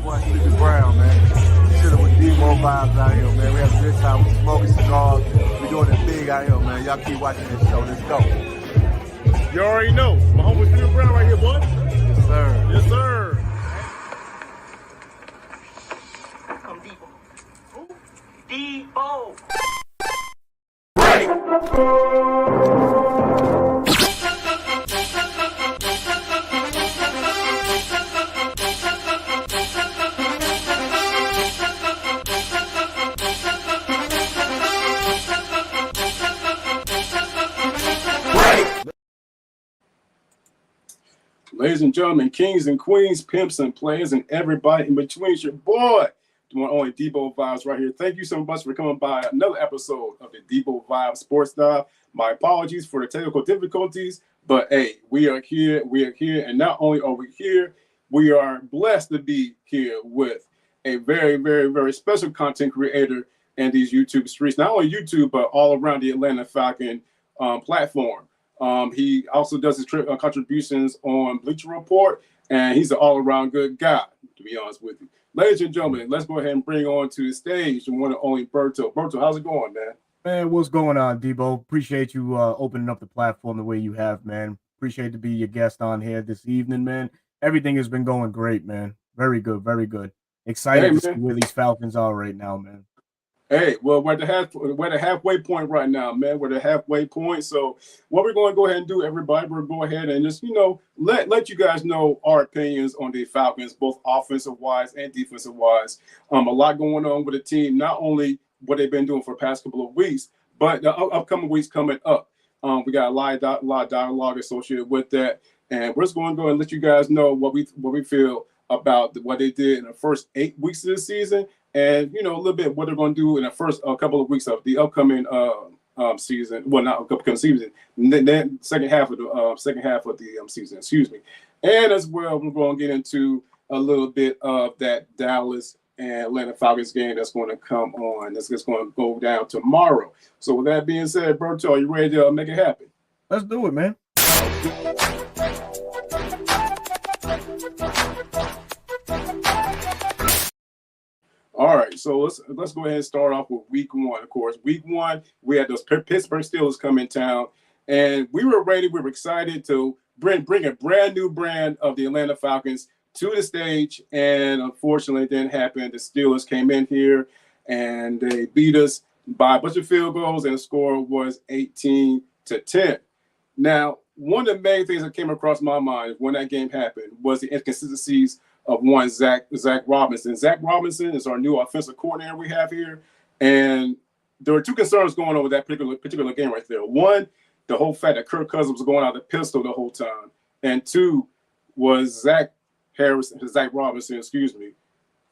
boy Stevie Brown, man. Chilling with Demo vibes out here, man. We have a good time. We smoking cigars. We doing it big out here, man. Y'all keep watching this show. Let's go. You already know. My homie Stevie Brown right here, boy. Yes, sir. Yes, sir. Come Debo. Who? Debo. Ladies and gentlemen, kings and queens, pimps and players, and everybody in between, it's your boy, the one only Debo Vibes right here. Thank you so much for coming by another episode of the Debo Vibes Sports Dive. My apologies for the technical difficulties, but hey, we are here, and not only are we here, we are blessed to be here with a very, very, very special content creator in these YouTube streets, not only YouTube, but all around the Atlanta Falcon platform. He also does his contributions on Bleacher Report, and he's an all-around good guy, to be honest with you. Ladies and gentlemen, let's go ahead and bring on to the stage the one and only Berto. Berto, how's it going, man? Man, what's going on, Debo? Appreciate you opening up the platform the way you have, man. Appreciate to be your guest on here this evening, man. Everything has been going great, man. Very good, very good. Excited to see where these Falcons are right now, man. Hey, well, we're at the halfway point right now, man. We're at the halfway point. So what we're going to go ahead and do, everybody, we're going to go ahead and just, let you guys know our opinions on the Falcons, both offensive-wise and defensive-wise. A lot going on with the team, not only what they've been doing for the past couple of weeks, but the upcoming weeks coming up. We got a lot of dialogue associated with that. And we're just going to go and let you guys know what we feel about what they did in the first 8 weeks of the season. And, a little bit what they're going to do in the first couple of weeks of the upcoming season. Well, not upcoming season, then second half of the season, excuse me. And as well, we're going to get into a little bit of that Dallas and Atlanta Falcons game that's going to come on. That's just going to go down tomorrow. So with that being said, Berto, are you ready to make it happen? Let's do it, man. All right, so let's go ahead and start off with week one. Of course, week one, we had those Pittsburgh Steelers come in town, and we were ready. We were excited to bring a brand new brand of the Atlanta Falcons to the stage, and unfortunately, it didn't happen. The Steelers came in here, and they beat us by a bunch of field goals, and the score was 18-10. Now, one of the main things that came across my mind when that game happened was the inconsistencies of one Zach Robinson. Zach Robinson is our new offensive coordinator we have here, and there were two concerns going on with that particular game right there. One, the whole fact that Kirk Cousins was going out the pistol the whole time, and two was Zach Robinson, excuse me.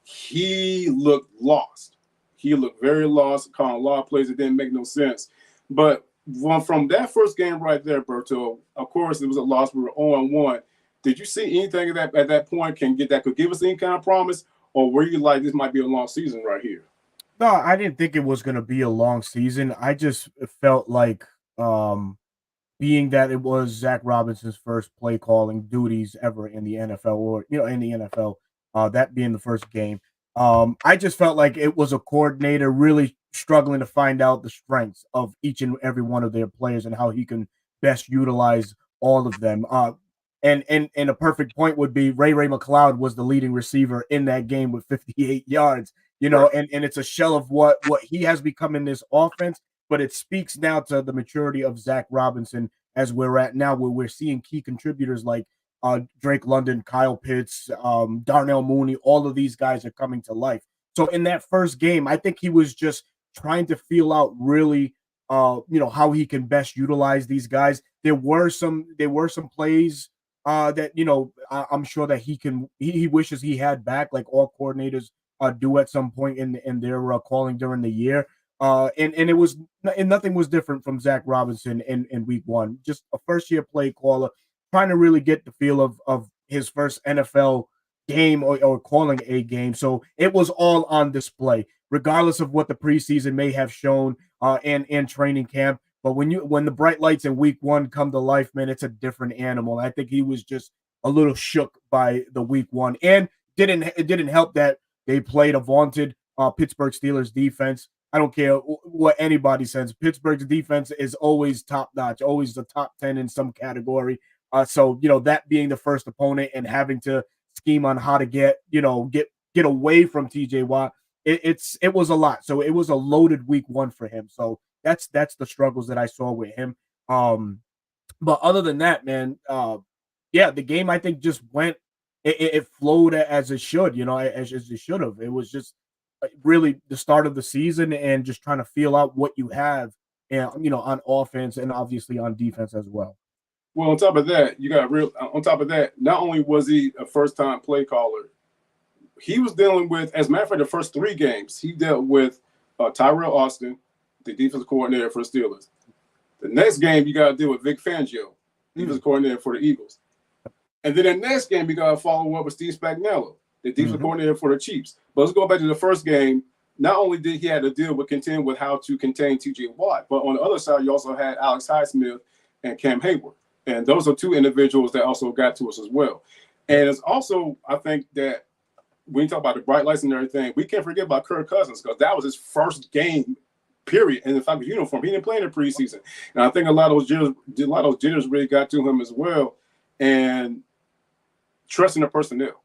He looked lost. He looked very lost, calling a lot of plays that didn't make no sense. But from that first game right there, Berto, of course, it was a loss. We were 0-1. Did you see anything at that point could give us any kind of promise, or were you like, this might be a long season right here? No, I didn't think it was going to be a long season. I just felt like being that it was Zach Robinson's first play calling duties ever in the NFL, or in the NFL, that being the first game, I just felt like it was a coordinator really struggling to find out the strengths of each and every one of their players and how he can best utilize all of them. And a perfect point would be Ray McLeod was the leading receiver in that game with 58 yards, Right. and it's a shell of what he has become in this offense, but it speaks now to the maturity of Zach Robinson as we're at now, where we're seeing key contributors like Drake London, Kyle Pitts, Darnell Mooney, all of these guys are coming to life. So in that first game, I think he was just trying to feel out really how he can best utilize these guys. There were some plays that I'm sure that he wishes he had back, like all coordinators do at some point in their calling during the year. And nothing was different from Zach Robinson in week one. Just a first year play caller trying to really get the feel of his first NFL game or calling a game. So it was all on display, regardless of what the preseason may have shown and training camp. But when the bright lights in week one come to life, man, it's a different animal. I think he was just a little shook by the week one. And it didn't help that they played a vaunted Pittsburgh Steelers defense. I don't care what anybody says. Pittsburgh's defense is always top notch, always the top 10 in some category. So that being the first opponent and having to scheme on how to get away from TJ Watt, it was a lot. So it was a loaded week 1 for him. So that's the struggles that I saw with him. But other than that, man, the game I think just went. It flowed as it should, as it should have. It was just really the start of the season and just trying to feel out what you have, and on offense and obviously on defense as well. Well, on top of that, not only was he a first-time play caller, he was dealing with, as a matter of fact, the first 3 games, he dealt with Tyrell Austin, the defensive coordinator for the Steelers. The next game, you got to deal with Vic Fangio, defensive coordinator for the Eagles. And then the next game, you got to follow up with Steve Spagnuolo, the defensive coordinator for the Chiefs. But let's go back to the first game. Not only did he have to contend with how to contain T.J. Watt, but on the other side, you also had Alex Highsmith and Cam Hayward. And those are 2 individuals that also got to us as well. And it's also, I think that when you talk about the bright lights and everything, we can't forget about Kirk Cousins, because that was his first game, period, in the Falcons uniform. He didn't play in the preseason. And I think a lot of those jitters really got to him as well. And trusting the personnel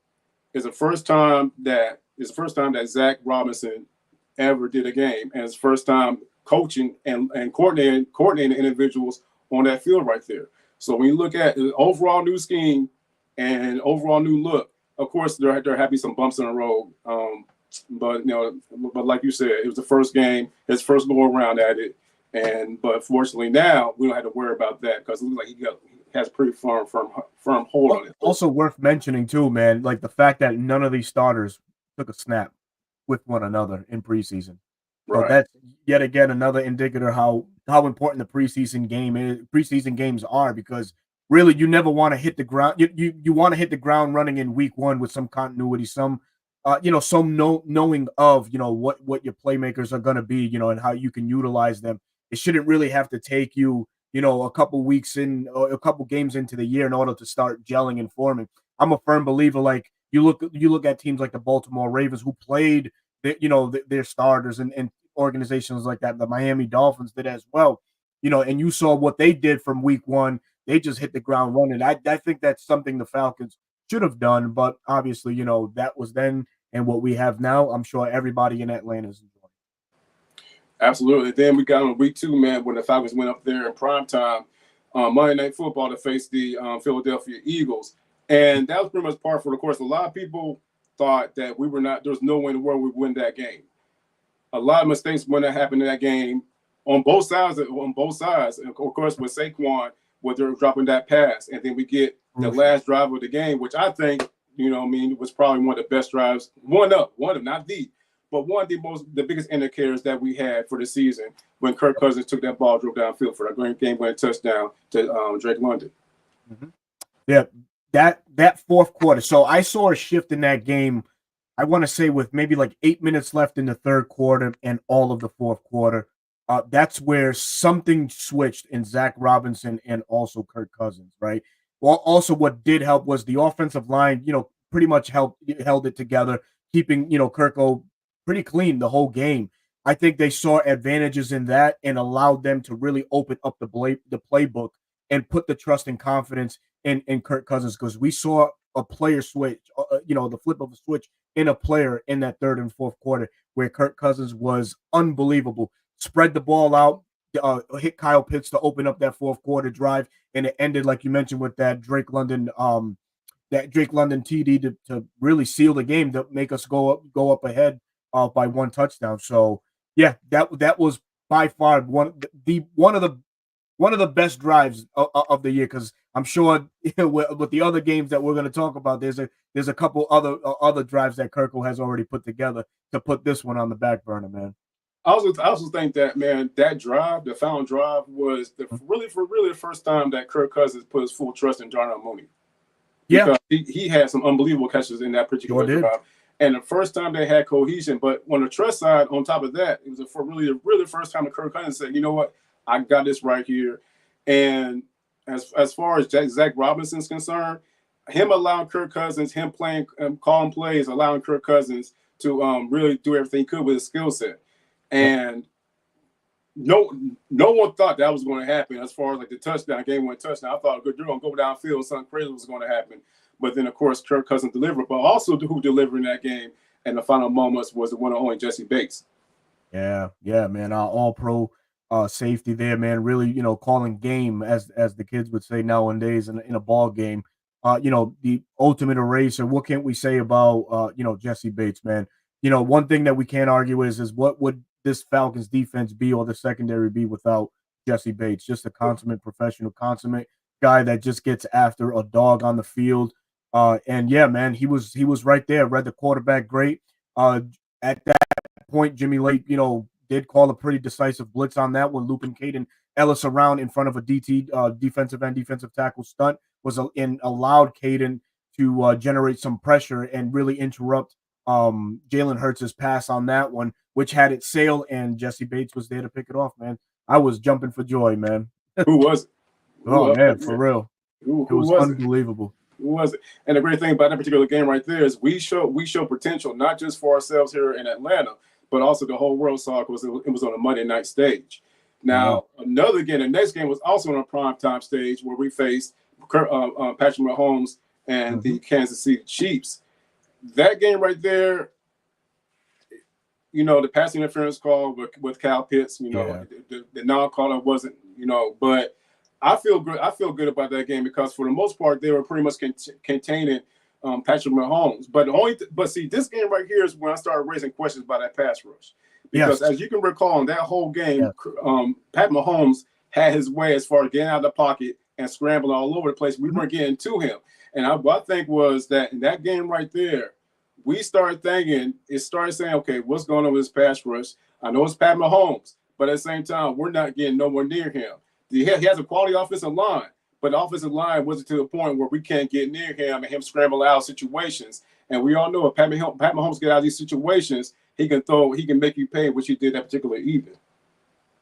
is the first time that Zach Robinson ever did a game, and his first time coaching and coordinating individuals on that field right there. So when you look at the overall new scheme and overall new look, of course there have to be some bumps in the road. But like you said, it was the first game, his first go around at it, but fortunately now we don't have to worry about that, because it looks like he has pretty firm hold on it. Also worth mentioning too, man, like the fact that none of these starters took a snap with one another in preseason. So Right. that's yet again another indicator how important the preseason games are, because really you never want to hit the ground. You want to hit the ground running in week 1 with some continuity, some knowing of what your playmakers are going to be, and how you can utilize them. It shouldn't really have to take you a couple weeks in or a couple games into the year in order to start gelling and forming. I'm a firm believer. Like you look at teams like the Baltimore Ravens, who played their starters, and organizations like that. The Miami Dolphins did as well. And you saw what they did from week 1. They just hit the ground running. I think that's something the Falcons should have done, but obviously, that was then, and what we have now, I'm sure everybody in Atlanta is enjoying. Absolutely. Then we got on week 2, man, when the Falcons went up there in primetime Monday Night Football to face the Philadelphia Eagles. And that was pretty much par for the course. A lot of people thought that there's no way in the world we win that game. A lot of mistakes when that happened in that game on both sides. And of course, with Saquon, where they're dropping that pass. And then we get the last drive of the game, which I think, was probably one of the best drives. One of, not the, but one of the biggest indicators that we had for the season, when Kirk Cousins took that ball, drove downfield for that game-winning touchdown to Drake London. Mm-hmm. Yeah, that fourth quarter. So I saw a shift in that game, I want to say with maybe like 8 minutes left in the third quarter and all of the fourth quarter. That's where something switched in Zach Robinson and also Kirk Cousins, right? Well, also what did help was the offensive line, pretty much held it together, keeping, Kirko pretty clean the whole game. I think they saw advantages in that and allowed them to really open up the playbook and put the trust and confidence in Kirk Cousins, because we saw a player switch, the flip of a switch in a player in that third and fourth quarter, where Kirk Cousins was unbelievable. Spread the ball out, hit Kyle Pitts to open up that fourth quarter drive, and it ended, like you mentioned, with that Drake London TD to really seal the game, to make us go up ahead by 1 touchdown. So yeah, that was by far one of the best drives of the year, because I'm sure with the other games that we're going to talk about, there's a couple other drives that Kirko has already put together to put this one on the back burner, man. I also think that, man, that drive, the final drive, was really the first time that Kirk Cousins put his full trust in Darnell Mooney. Yeah, he had some unbelievable catches in that particular drive, and the first time they had cohesion. But on the trust side, on top of that, it was really the first time that Kirk Cousins said, "You know what, I got this right here." And as far as Zach Robinson's concerned, him allowing Kirk Cousins, him playing, calling plays, allowing Kirk Cousins to really do everything he could with his skill set. And no one thought that was going to happen as far as like the touchdown, game-winning touchdown. I thought, good, you're going to go downfield, something crazy was going to happen. But then, of course, Kirk Cousins delivered. But also who delivered in that game in the final moments was the one and only Jesse Bates. Yeah, man. All-pro safety there, man. Really, calling game, as the kids would say nowadays in a ball game. The ultimate eraser. What can't we say about Jesse Bates, man? One thing that we can't argue is what would this Falcons defense be or the secondary be without Jesse Bates? Just a consummate professional, consummate guy that just gets after a dog on the field. And yeah, man, he was right there, read the quarterback great. At that point, Jimmy Lake, did call a pretty decisive blitz on that one, looping Caden Ellis around in front of a defensive end, defensive tackle stunt, allowed Caden to generate some pressure and really interrupt Jalen Hurts' pass on that one, which had it sail, and Jesse Bates was there to pick it off, man. I was jumping for joy, man. Who was it? Man, for real. Who it was unbelievable. Who was it? And the great thing about that particular game right there is we show potential, not just for ourselves here in Atlanta, but also the whole world saw it because it was on a Monday night stage. Now, another game, the next game was also on a primetime stage where we faced Patrick Mahomes and the Kansas City Chiefs. That game right there, the passing interference call with Kyle Pitts, the non-caller wasn't, but I feel good. I feel good about that game because for the most part they were pretty much containing Patrick Mahomes. But see, this game right here is when I started raising questions about that pass rush because as you can recall in that whole game, Pat Mahomes had his way as far as getting out of the pocket and scrambling all over the place. We weren't getting to him, and what I think was that in that game right there, we started saying, okay, what's going on with this pass rush? I know it's Pat Mahomes, but at the same time, we're not getting nowhere near him. He has a quality offensive line, but the offensive line wasn't to the point where we can't get near him and him scramble out of situations. And we all know if Pat Mahomes get out of these situations, he can make you pay, which he did that particular evening.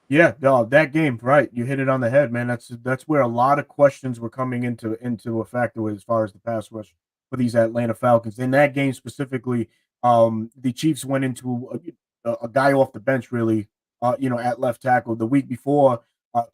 Yeah, that game, right? You hit it on the head, man. That's where a lot of questions were coming into a factor as far as the pass rush for these Atlanta Falcons. In that game specifically, the Chiefs went into a guy off the bench, really, at left tackle. The week before,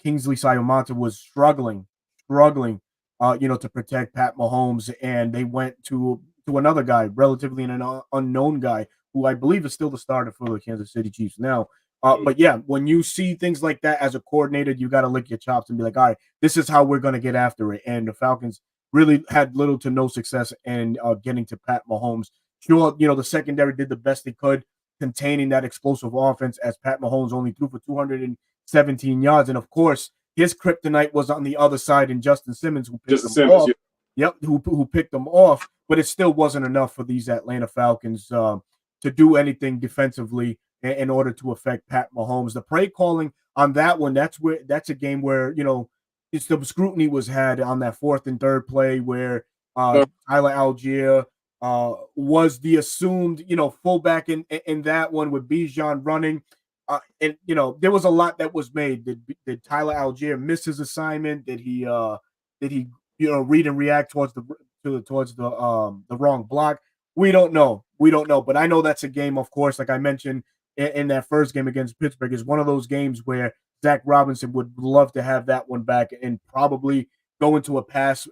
Kingsley Sayamanta was struggling, to protect Pat Mahomes, and they went to another guy, relatively an unknown guy, who I believe is still the starter for the Kansas City Chiefs now. But yeah, when you see things like that as a coordinator, you got to lick your chops and be like, all right, this is how we're going to get after it. And the Falcons really had little to no success in getting to Pat Mahomes. Sure, the secondary did the best they could containing that explosive offense as Pat Mahomes only threw for 217 yards. And of course, his kryptonite was on the other side in Justin Simmons, who picked him off. Yep, who picked them off, but it still wasn't enough for these Atlanta Falcons to do anything defensively in order to affect Pat Mahomes. The play calling on that one, that's a game where, it's the scrutiny was had on that 4th and 3rd play where Tyler Algier was the assumed, fullback in that one with Bijan running. And there was a lot that was made. Did Tyler Algier miss his assignment? Did he read and react towards the wrong block? We don't know. But I know that's a game, of course, like I mentioned in that first game against Pittsburgh, is one of those games where Zach Robinson would love to have that one back and probably go into a pass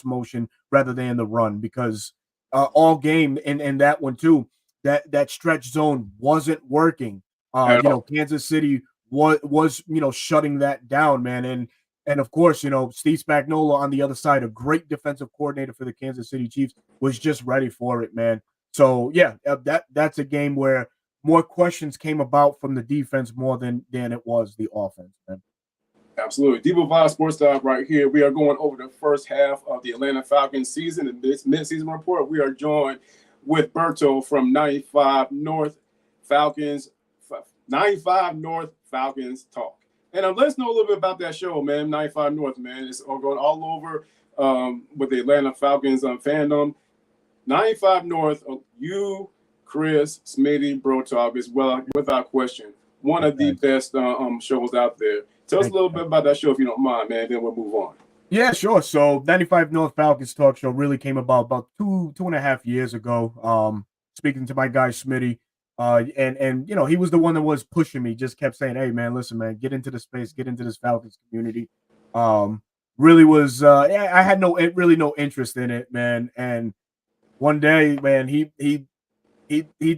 motion rather than the run, because all game in that one too, that stretch zone wasn't working. Kansas City was shutting that down, man. And of course, Steve Spagnuolo on the other side, a great defensive coordinator for the Kansas City Chiefs, was just ready for it, man. So yeah, that's a game where more questions came about from the defense more than it was the offense, man. Absolutely. Debo Vibe Sports Talk right here. We are going over the first half of the Atlanta Falcons season. In this mid-season report, we are joined with Berto from 95 North Falcons Talk. And let's know a little bit about that show, man. 95 North, man. It's going all over with the Atlanta Falcons fandom. 95 North, you, Chris, Smitty, Bro Talk is, well, without question, one of the best shows out there. Tell us a little bit about that show if you don't mind, man. Then we'll move on. Yeah, sure. So 95 North Falcons talk show really came about 2.5 years ago. Speaking to my guy Smitty, and he was the one that was pushing me, just kept saying, "Hey man, listen, man, get into the space, get into this Falcons community." Um, really was yeah, I had really no interest in it, man. And one day, man, he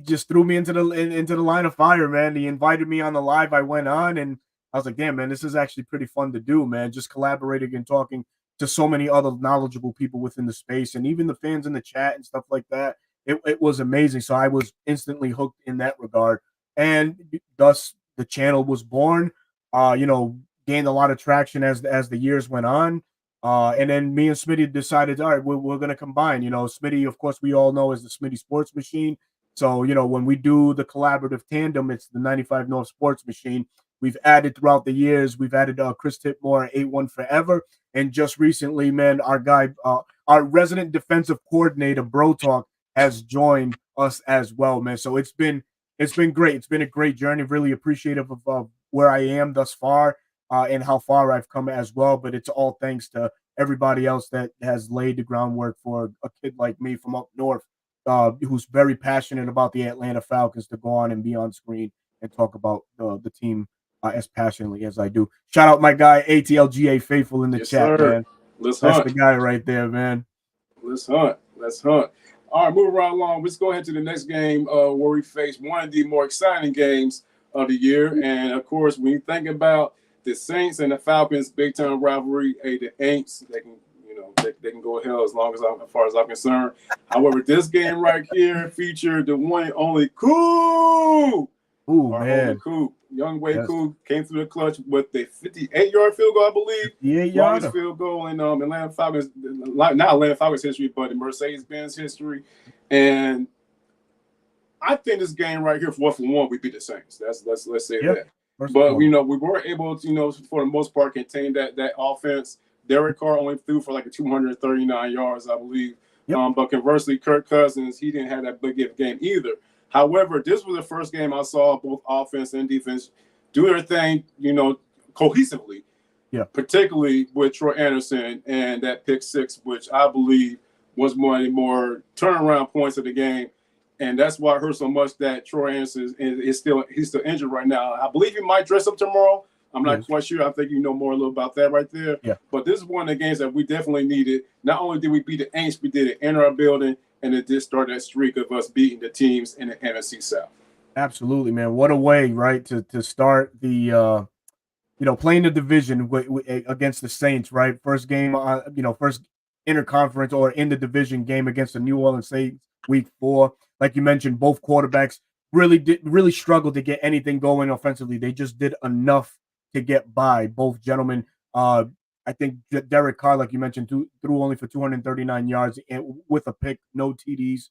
just threw me into the line of fire, man. He invited me on the live. I went on, and I was like, damn, man, this is actually pretty fun to do, man. Just collaborating and talking to so many other knowledgeable people within the space, and even the fans in the chat and stuff like that. It was amazing. So I was instantly hooked in that regard, and thus the channel was born. Gained a lot of traction as the years went on. And then me and Smitty decided, all right, we're going to combine. Smitty, of course, we all know as the Smitty Sports Machine. So, when we do the collaborative tandem, it's the 95 North Sports Machine. We've added throughout the years. We've added Chris Tipmore, 8-1 Forever. And just recently, man, our resident defensive coordinator, Berto, has joined us as well, man. So it's been great. It's been a great journey. Really appreciative of where I am thus far and how far I've come as well. But it's all thanks to everybody else that has laid the groundwork for a kid like me from up north who's very passionate about the Atlanta Falcons to go on and be on screen and talk about the team as passionately as I do. Shout out my guy ATLGA Faithful in the Yes, chat, sir. man. Let's That's hunt. the guy right there, man. Let's hunt. Let's hunt. All right, moving right along. Let's go ahead to the next game where we face one of the more exciting games of the year. And of course, when you think about the Saints and the Falcons, big time rivalry, the Aints, they can, they can go hell as far as I'm concerned. However, this game right here featured the one and only Coop. Ooh, Our man. homie Coop, young Wade Yes. Coop, came through the clutch with a 58-yard field goal, I believe. 58 Longest yarder. field goal in Atlanta Falcons, not Atlanta Falcons history, but in Mercedes-Benz history. And I think this game right here, for one, we beat the Saints. Let's say that. But we were able to, for the most part, contain that offense. Derek Carr only threw for like 239 yards, I believe. Yep. But conversely, Kirk Cousins, he didn't have that big game either. However, this was the first game I saw both offense and defense do their thing, cohesively. Yeah. Particularly with Troy Anderson and that pick six, which I believe was one of the more turnaround points of the game. And that's why it hurt so much that Troy Anderson he's still injured right now. I believe he might dress up tomorrow. I'm not quite sure. I think you know more a little about that right there. Yeah. But this is one of the games that we definitely needed. Not only did we beat the Aints, we did it in our building, and it did start that streak of us beating the teams in the NFC South. Absolutely, man. What a way, right, to start the playing the division against the Saints, right? First game, first interconference or in the division game against the New Orleans Saints, week 4. Like you mentioned, both quarterbacks really struggled to get anything going offensively. They just did enough to get by. Both gentlemen, I think Derek Carr, like you mentioned, threw only for 239 yards and with a pick, no TDs.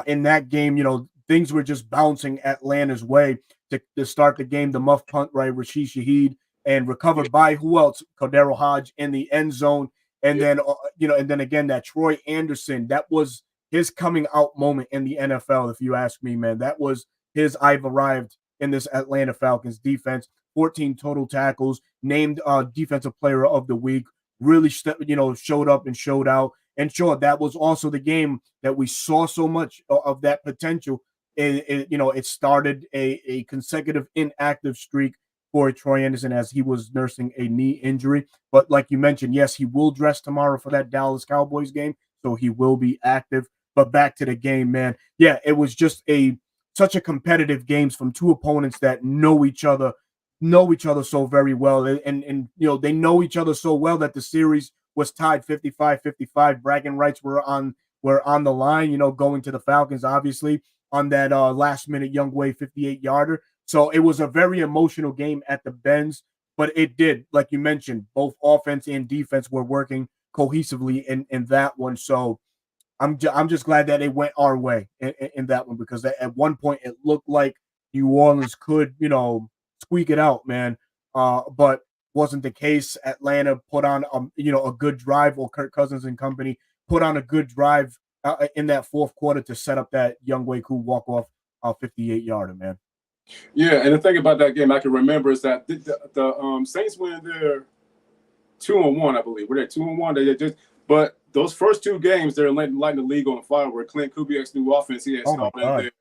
In that game, things were just bouncing Atlanta's way to start the game. The muff punt, right, Rashid Shaheed, and recovered by who else? Cordero Hodge in the end zone. And then, and then again, that Troy Anderson, that was his coming out moment in the NFL, if you ask me, man. That was his I've arrived in this Atlanta Falcons defense. 14 total tackles, named defensive player of the week, really, showed up and showed out. And sure, that was also the game that we saw so much of that potential. It started a consecutive inactive streak for Troy Anderson as he was nursing a knee injury. But like you mentioned, yes, he will dress tomorrow for that Dallas Cowboys game, so he will be active. But back to the game, man. Yeah, it was just such a competitive games from two opponents that know each other so very well. And they know each other so well that the series was tied 55-55. Bragging rights were on the line, going to the Falcons, obviously, on that last minute Youngway 58-yarder. So it was a very emotional game at the Benz, but it did, like you mentioned, both offense and defense were working cohesively in that one. So I'm just glad that it went our way in that one, because at one point it looked like New Orleans could, squeak it out, man. But wasn't the case. Atlanta put on, a good drive, or Kirk Cousins and company put on a good drive in that fourth quarter to set up that Youngway Koo walk-off 58-yarder, man. Yeah, and the thing about that game I can remember is that the Saints went in there 2-1, I believe. Were they 2-1? They just, but those first 2 games, they're lighting the league on fire. Where Clint Kubiak's new offense, he had started in there,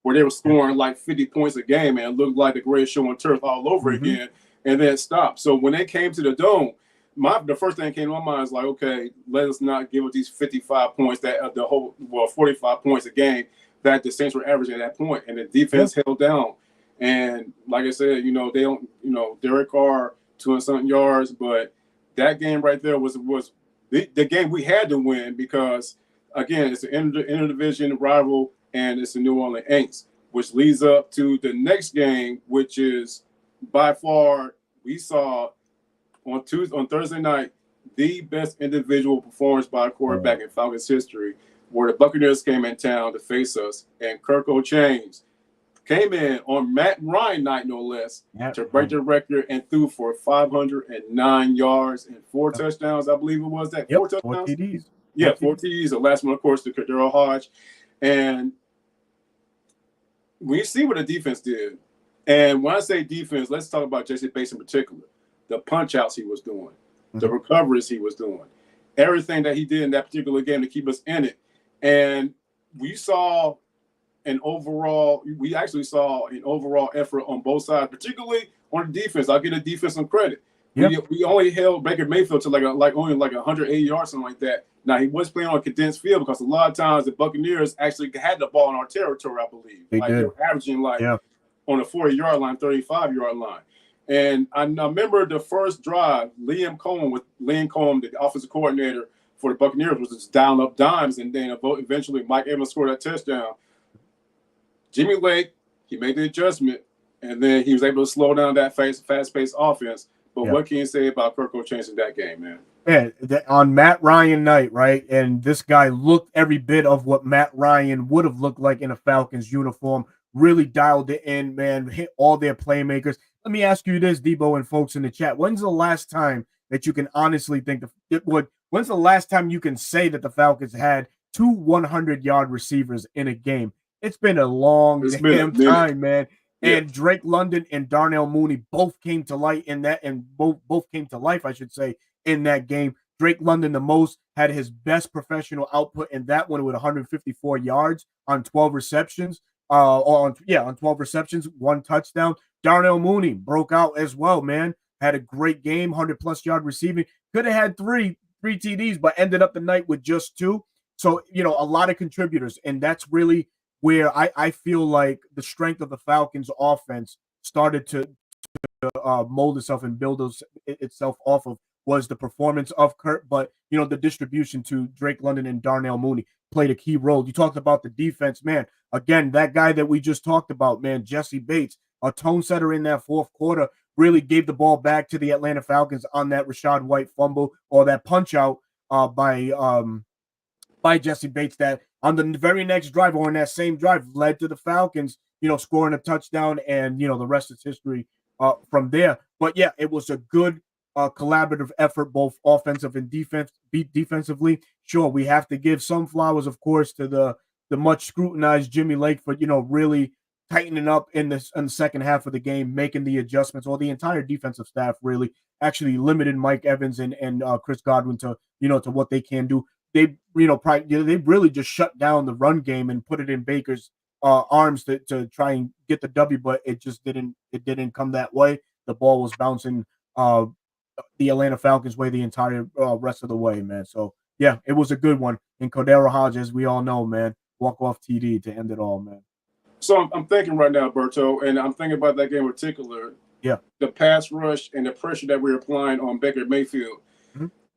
where they were scoring like 50 points a game, and it looked like the greatest show on turf all over again, and then it stopped. So when they came to the Dome, the first thing that came to my mind is like, okay, let us not give up these 55 points that 45 points a game that the Saints were averaging at that point, and the defense held down. And like I said, they don't, Derek Carr 200-something yards, but that game right there was the game we had to win because, again, it's an interdivision rival and it's the New Orleans Saints, which leads up to the next game, which is by far we saw on Thursday night the best individual performance by a quarterback in Falcons history, where the Buccaneers came in town to face us, and Kirk O'Chains came in on Matt Ryan night, no less, to break the record and threw for 509 yards and 4 touchdowns. I believe it was that 4 touchdowns. 4 TDs. Yeah, 4 TDs. The last one, of course, to Kadero Hodge. And we see what the defense did. And when I say defense, let's talk about Jesse Bates in particular. The punch outs he was doing, the recoveries he was doing, everything that he did in that particular game to keep us in it. And we actually saw an overall effort on both sides, particularly on the defense. I'll give the defense some credit. Yep. We only held Baker Mayfield to only 180 yards, something like that. Now, he was playing on a condensed field because a lot of times the Buccaneers actually had the ball in our territory, I believe. They were averaging on the 40-yard line, 35-yard line. And I remember the first drive, Liam Cohen, the offensive coordinator for the Buccaneers, was just down up dimes, and then eventually Mike Evans scored that touchdown. Jimmy Lake, he made the adjustment, and then he was able to slow down that fast-paced offense. But what can you say about Kirk O'Chains in that game, man? Yeah, on Matt Ryan night, right? And this guy looked every bit of what Matt Ryan would have looked like in a Falcons uniform. Really dialed it in, man. Hit all their playmakers. Let me ask you this, Debo and folks in the chat. When's the last time that you can honestly think when's the last time you can say that the Falcons had 2 100-yard receivers in a game? It's been a long time, man. Yeah. And Drake London and Darnell Mooney both came to light in that, and both came to life, I should say, in that game. Drake London the most, had his best professional output in that one with 154 yards on 12 receptions. On 12 receptions, 1 touchdown. Darnell Mooney broke out as well, man. Had a great game, 100+ yard receiving. Could have had three TDs, but ended up the night with just 2. So, a lot of contributors, and that's really where I feel like the strength of the Falcons offense started to mold itself and build itself off of was the performance of Kurt, but the distribution to Drake London and Darnell Mooney played a key role. You talked about the defense, man. Again, that guy that we just talked about, man, Jesse Bates, a tone setter in that fourth quarter, really gave the ball back to the Atlanta Falcons on that Rachaad White fumble or that punch out by Jesse Bates that on the very next drive or in that same drive led to the Falcons, scoring a touchdown, and the rest is history from there. But yeah, it was a good collaborative effort, both offensive and defensively. Sure, we have to give some flowers, of course, to the much scrutinized Jimmy Lake for really tightening up in the second half of the game, making the adjustments, or the entire defensive staff really actually limited Mike Evans and Chris Godwin to to what they can do. They they really just shut down the run game and put it in Baker's arms to try and get the W, but it just didn't come that way. The ball was bouncing the Atlanta Falcons way the entire rest of the way, man. So yeah, it was a good one. And Kadero Hodge, as we all know, man, walk-off TD to end it all, man. So I'm thinking right now, Berto, and I'm thinking about that game in particular. Yeah. The pass rush and the pressure that we're applying on Baker Mayfield.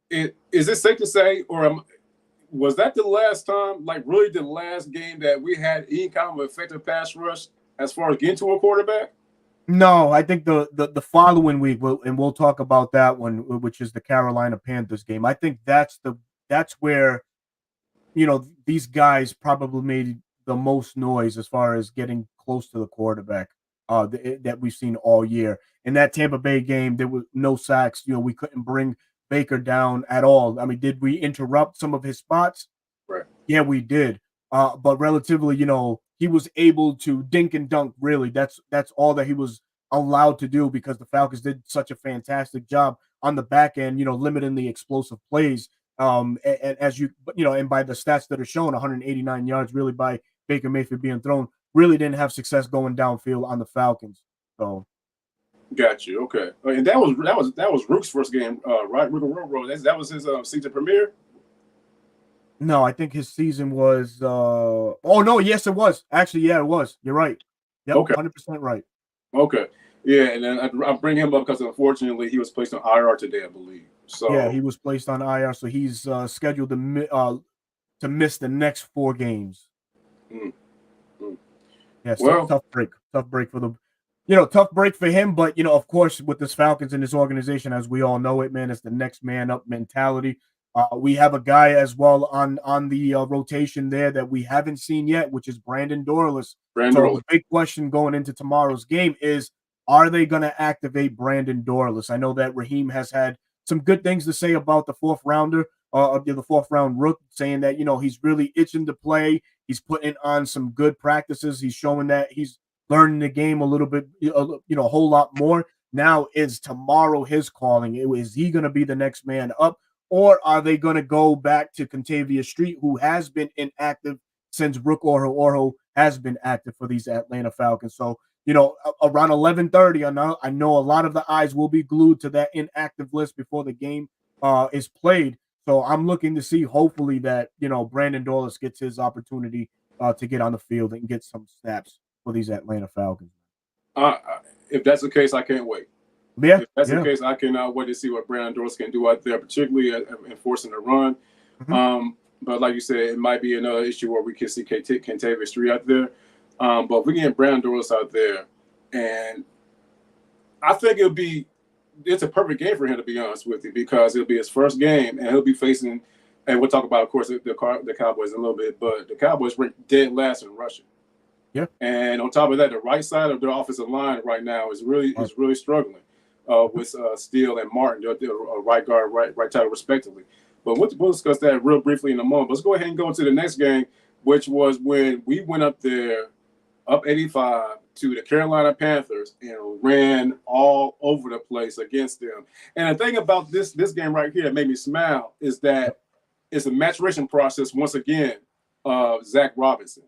Is it safe to say, or was that the last time, like really the last game that we had any kind of effective pass rush as far as getting to a quarterback? No, I think the following week, and we'll talk about that one, which is the Carolina Panthers game. I think that's where these guys probably made the most noise as far as getting close to the quarterback that we've seen all year. In that Tampa Bay game, there was no sacks. We couldn't bring Baker down at all. I mean, did we interrupt some of his spots? Right. Yeah, we did. But relatively, he was able to dink and dunk. Really, that's all that he was allowed to do because the Falcons did such a fantastic job on the back end, limiting the explosive plays. And as and by the stats that are shown, 189 yards really by Baker Mayfield being thrown, really didn't have success going downfield on the Falcons. So, got you. Okay, and that was Rook's first game, right? Rook and Roll. That was his season premiere. No, I think his season was. Oh no, yes, it was. Actually, yeah, it was. You're right. Yep, okay, 100% right. Okay, yeah, and then I bring him up because unfortunately he was placed on IR today, I believe. So yeah, he was placed on IR, so he's scheduled to miss the next 4 games. Yeah, so tough break for the, tough break for him. But of course, with this Falcons and this organization, as we all know it, man, it's the next man up mentality. We have a guy as well on the rotation there that we haven't seen yet, which is Brandon Dorlus. The big question going into tomorrow's game is, are they going to activate Brandon Dorlus? I know that Raheem has had some good things to say about the 4th rounder, the 4th round rook, saying that he's really itching to play. He's putting on some good practices. He's showing that he's learning the game a little bit, a whole lot more. Now, is tomorrow his calling? Is he going to be the next man up? Or are they going to go back to Contavia Street, who has been inactive since Rook Oro has been active for these Atlanta Falcons? So, around 11:30, I know a lot of the eyes will be glued to that inactive list before the game is played. So I'm looking to see, hopefully, that Brandon Dorlus gets his opportunity to get on the field and get some snaps for these Atlanta Falcons. If that's the case, I can't wait. Yeah, if that's the case, I cannot wait to see what Brandon Dorlus can do out there, particularly enforcing the run. But like you said, it might be another issue where we can see Contavia Street out there. But if we get Brandon Dorlus out there, and I think it's a perfect game for him, to be honest with you, because it'll be his first game, and he'll be facing, and we'll talk about, of course, the Cowboys in a little bit, but the Cowboys ranked dead last in rushing. Yeah. And on top of that, the right side of their offensive line right now is really struggling with Steele and Martin, their right guard, right tackle, respectively. But we'll discuss that real briefly in a moment. Let's go ahead and go to the next game, which was when we went up there, up 85 to the Carolina Panthers, and ran all over the place against them. And the thing about this game right here that made me smile is that it's a maturation process once again of Zach Robinson.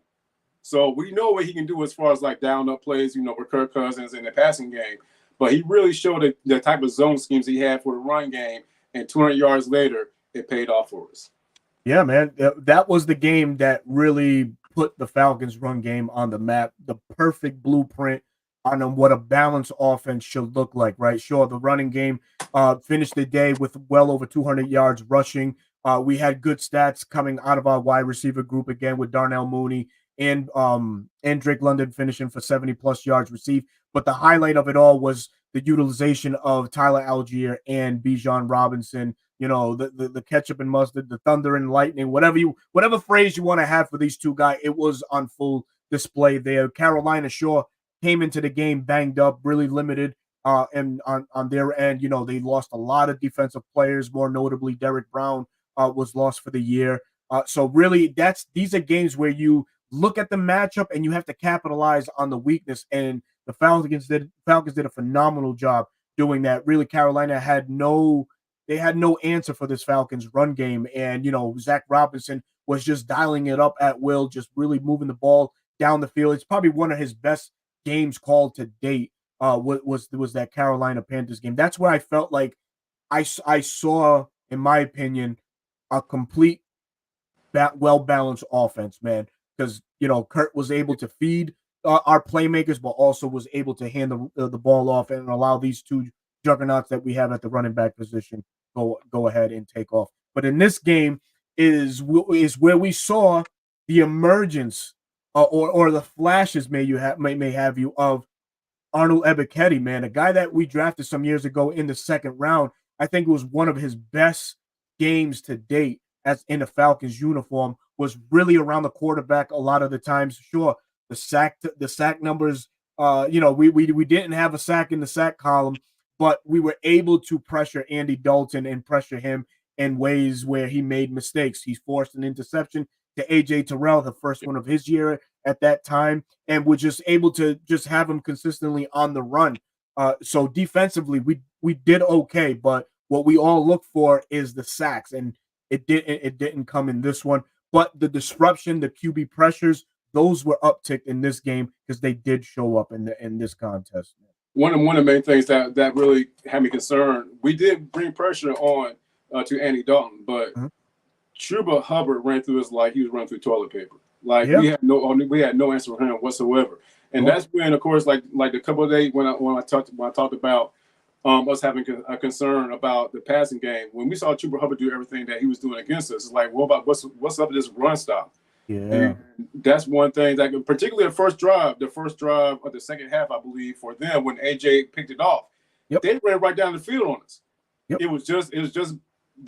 So we know what he can do as far as like down up plays, with Kirk Cousins in the passing game. But he really showed the type of zone schemes he had for the run game. And 200 yards later, it paid off for us. Yeah, man. That was the game that really put the Falcons' run game on the map. The perfect blueprint on what a balanced offense should look like, right? Sure, the running game finished the day with well over 200 yards rushing. We had good stats coming out of our wide receiver group again with Darnell Mooney and Drake London finishing for 70-plus yards received. But the highlight of it all was the utilization of Tyler Algier and Bijan Robinson. The ketchup and mustard, the thunder and lightning, whatever phrase you want to have for these two guys, it was on full display there. Carolina sure came into the game banged up, really limited, and on their end, they lost a lot of defensive players. More notably, Derek Brown was lost for the year. So really, these are games where you look at the matchup and you have to capitalize on the weakness. And the Falcons did a phenomenal job doing that. Really, Carolina had no answer for this Falcons run game. And, Zach Robinson was just dialing it up at will, just really moving the ball down the field. It's probably one of his best games called to date, was that Carolina Panthers game. That's where I felt like I saw, in my opinion, a complete, well-balanced offense, man. Because, Kurt was able to feed our playmakers, but also was able to hand the ball off and allow these two juggernauts that we have at the running back position go ahead and take off. But in this game is where we saw the emergence or the flashes may have you of Arnold Ebiketie, man, a guy that we drafted some years ago in the second round. I think it was one of his best games to date as in the Falcons uniform, was really around the quarterback a lot of the times. Sure, the sack numbers, we didn't have a sack in the sack column, but we were able to pressure Andy Dalton and pressure him in ways where he made mistakes. He forced an interception to AJ Terrell, the first one of his year at that time, and we're just able to just have him consistently on the run. So defensively, we did okay, but what we all look for is the sacks, and it didn't come in this one. But the disruption, the QB pressures, those were upticked in this game because they did show up in this contest. One of the main things that really had me concerned, we did bring pressure on to Andy Dalton, but Chuba Hubbard ran through us like he was running through toilet paper. Like we had no answer for him whatsoever. And that's when, of course, like a couple of days when I talked about us having a concern about the passing game, when we saw Chuba Hubbard do everything that he was doing against us, it's like, what about what's up with this run stop? Yeah, and that's one thing that, particularly the first drive of the second half, I believe, for them when AJ picked it off, they ran right down the field on us. It was just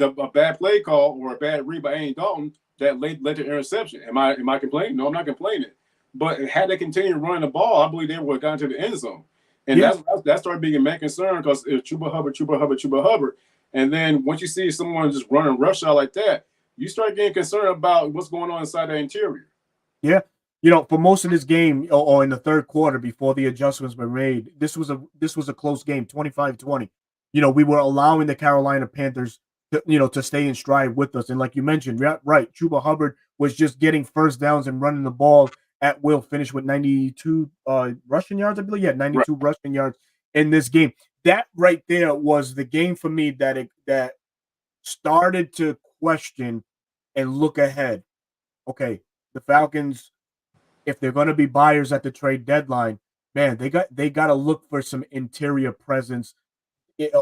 a bad play call or a bad read by Andy Dalton that led to interception. Am I complaining? No, I'm not complaining. But had they continued running the ball, I believe they would have gotten to the end zone. And that started being a main concern because it's Chuba Hubbard. And then once you see someone just running roughshod like that, you start getting concerned about what's going on inside the interior. Yeah. For most of this game or in the third quarter before the adjustments were made, this was a close game, 25-20. We were allowing the Carolina Panthers to stay in stride with us. And like you mentioned, right, Chuba Hubbard was just getting first downs and running the ball at will, finished with 92 rushing yards, I believe. Yeah, 92 rushing yards in this game. That right there was the game for me that started to question and look ahead. Okay, the Falcons, if they're going to be buyers at the trade deadline, man, they got to look for some interior presence,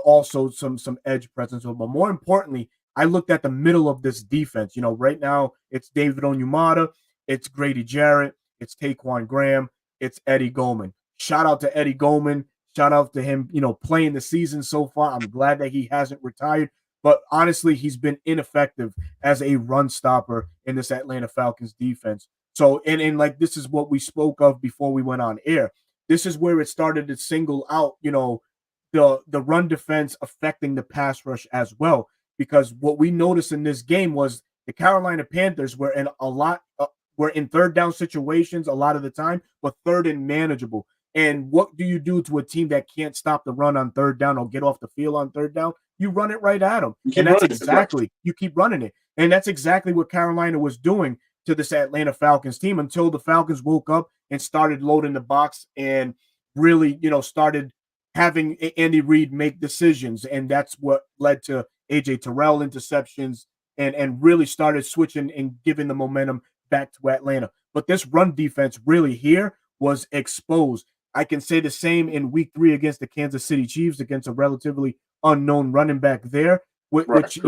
also some edge presence. But more importantly, I looked at the middle of this defense. Right now it's David Onyemata, it's Grady Jarrett, it's Taquan Graham, it's Eddie Goldman. Shout out to Eddie Goldman. Shout out to him, playing the season so far. I'm glad that he hasn't retired. But honestly, he's been ineffective as a run stopper in this Atlanta Falcons defense. So, and like this is what we spoke of before we went on air. This is where it started to single out, the run defense affecting the pass rush as well. Because what we noticed in this game was the Carolina Panthers were in third down situations a lot of the time, but third and manageable. And what do you do to a team that can't stop the run on third down or get off the field on third down? You run it right at them. And that's exactly, you keep running it. And that's exactly what Carolina was doing to this Atlanta Falcons team until the Falcons woke up and started loading the box and really, started having Andy Reid make decisions. And that's what led to AJ Terrell interceptions and really started switching and giving the momentum back to Atlanta. But this run defense really here was exposed. I can say the same in week 3 against the Kansas City Chiefs, against a relatively unknown running back there, which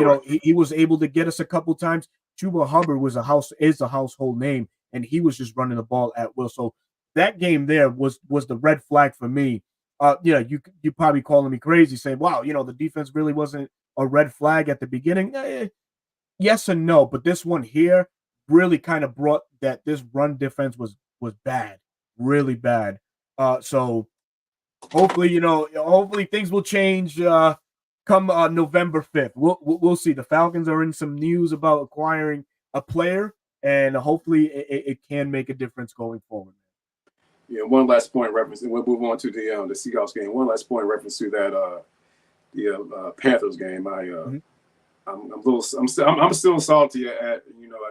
he was able to get us a couple times. Chuba Hubbard is a household name, and he was just running the ball at will. So that game there was the red flag for me. You probably calling me crazy, saying, "Wow, the defense really wasn't a red flag at the beginning." Yes and no, but this one here really kind of brought that this run defense was bad, really bad. So hopefully, hopefully things will change come November 5th. We'll see. The Falcons are in some news about acquiring a player, and hopefully it can make a difference going forward. Yeah, one last point reference, and we'll move on to the Seahawks game. One last point reference to that the Panthers game. I'm still salty at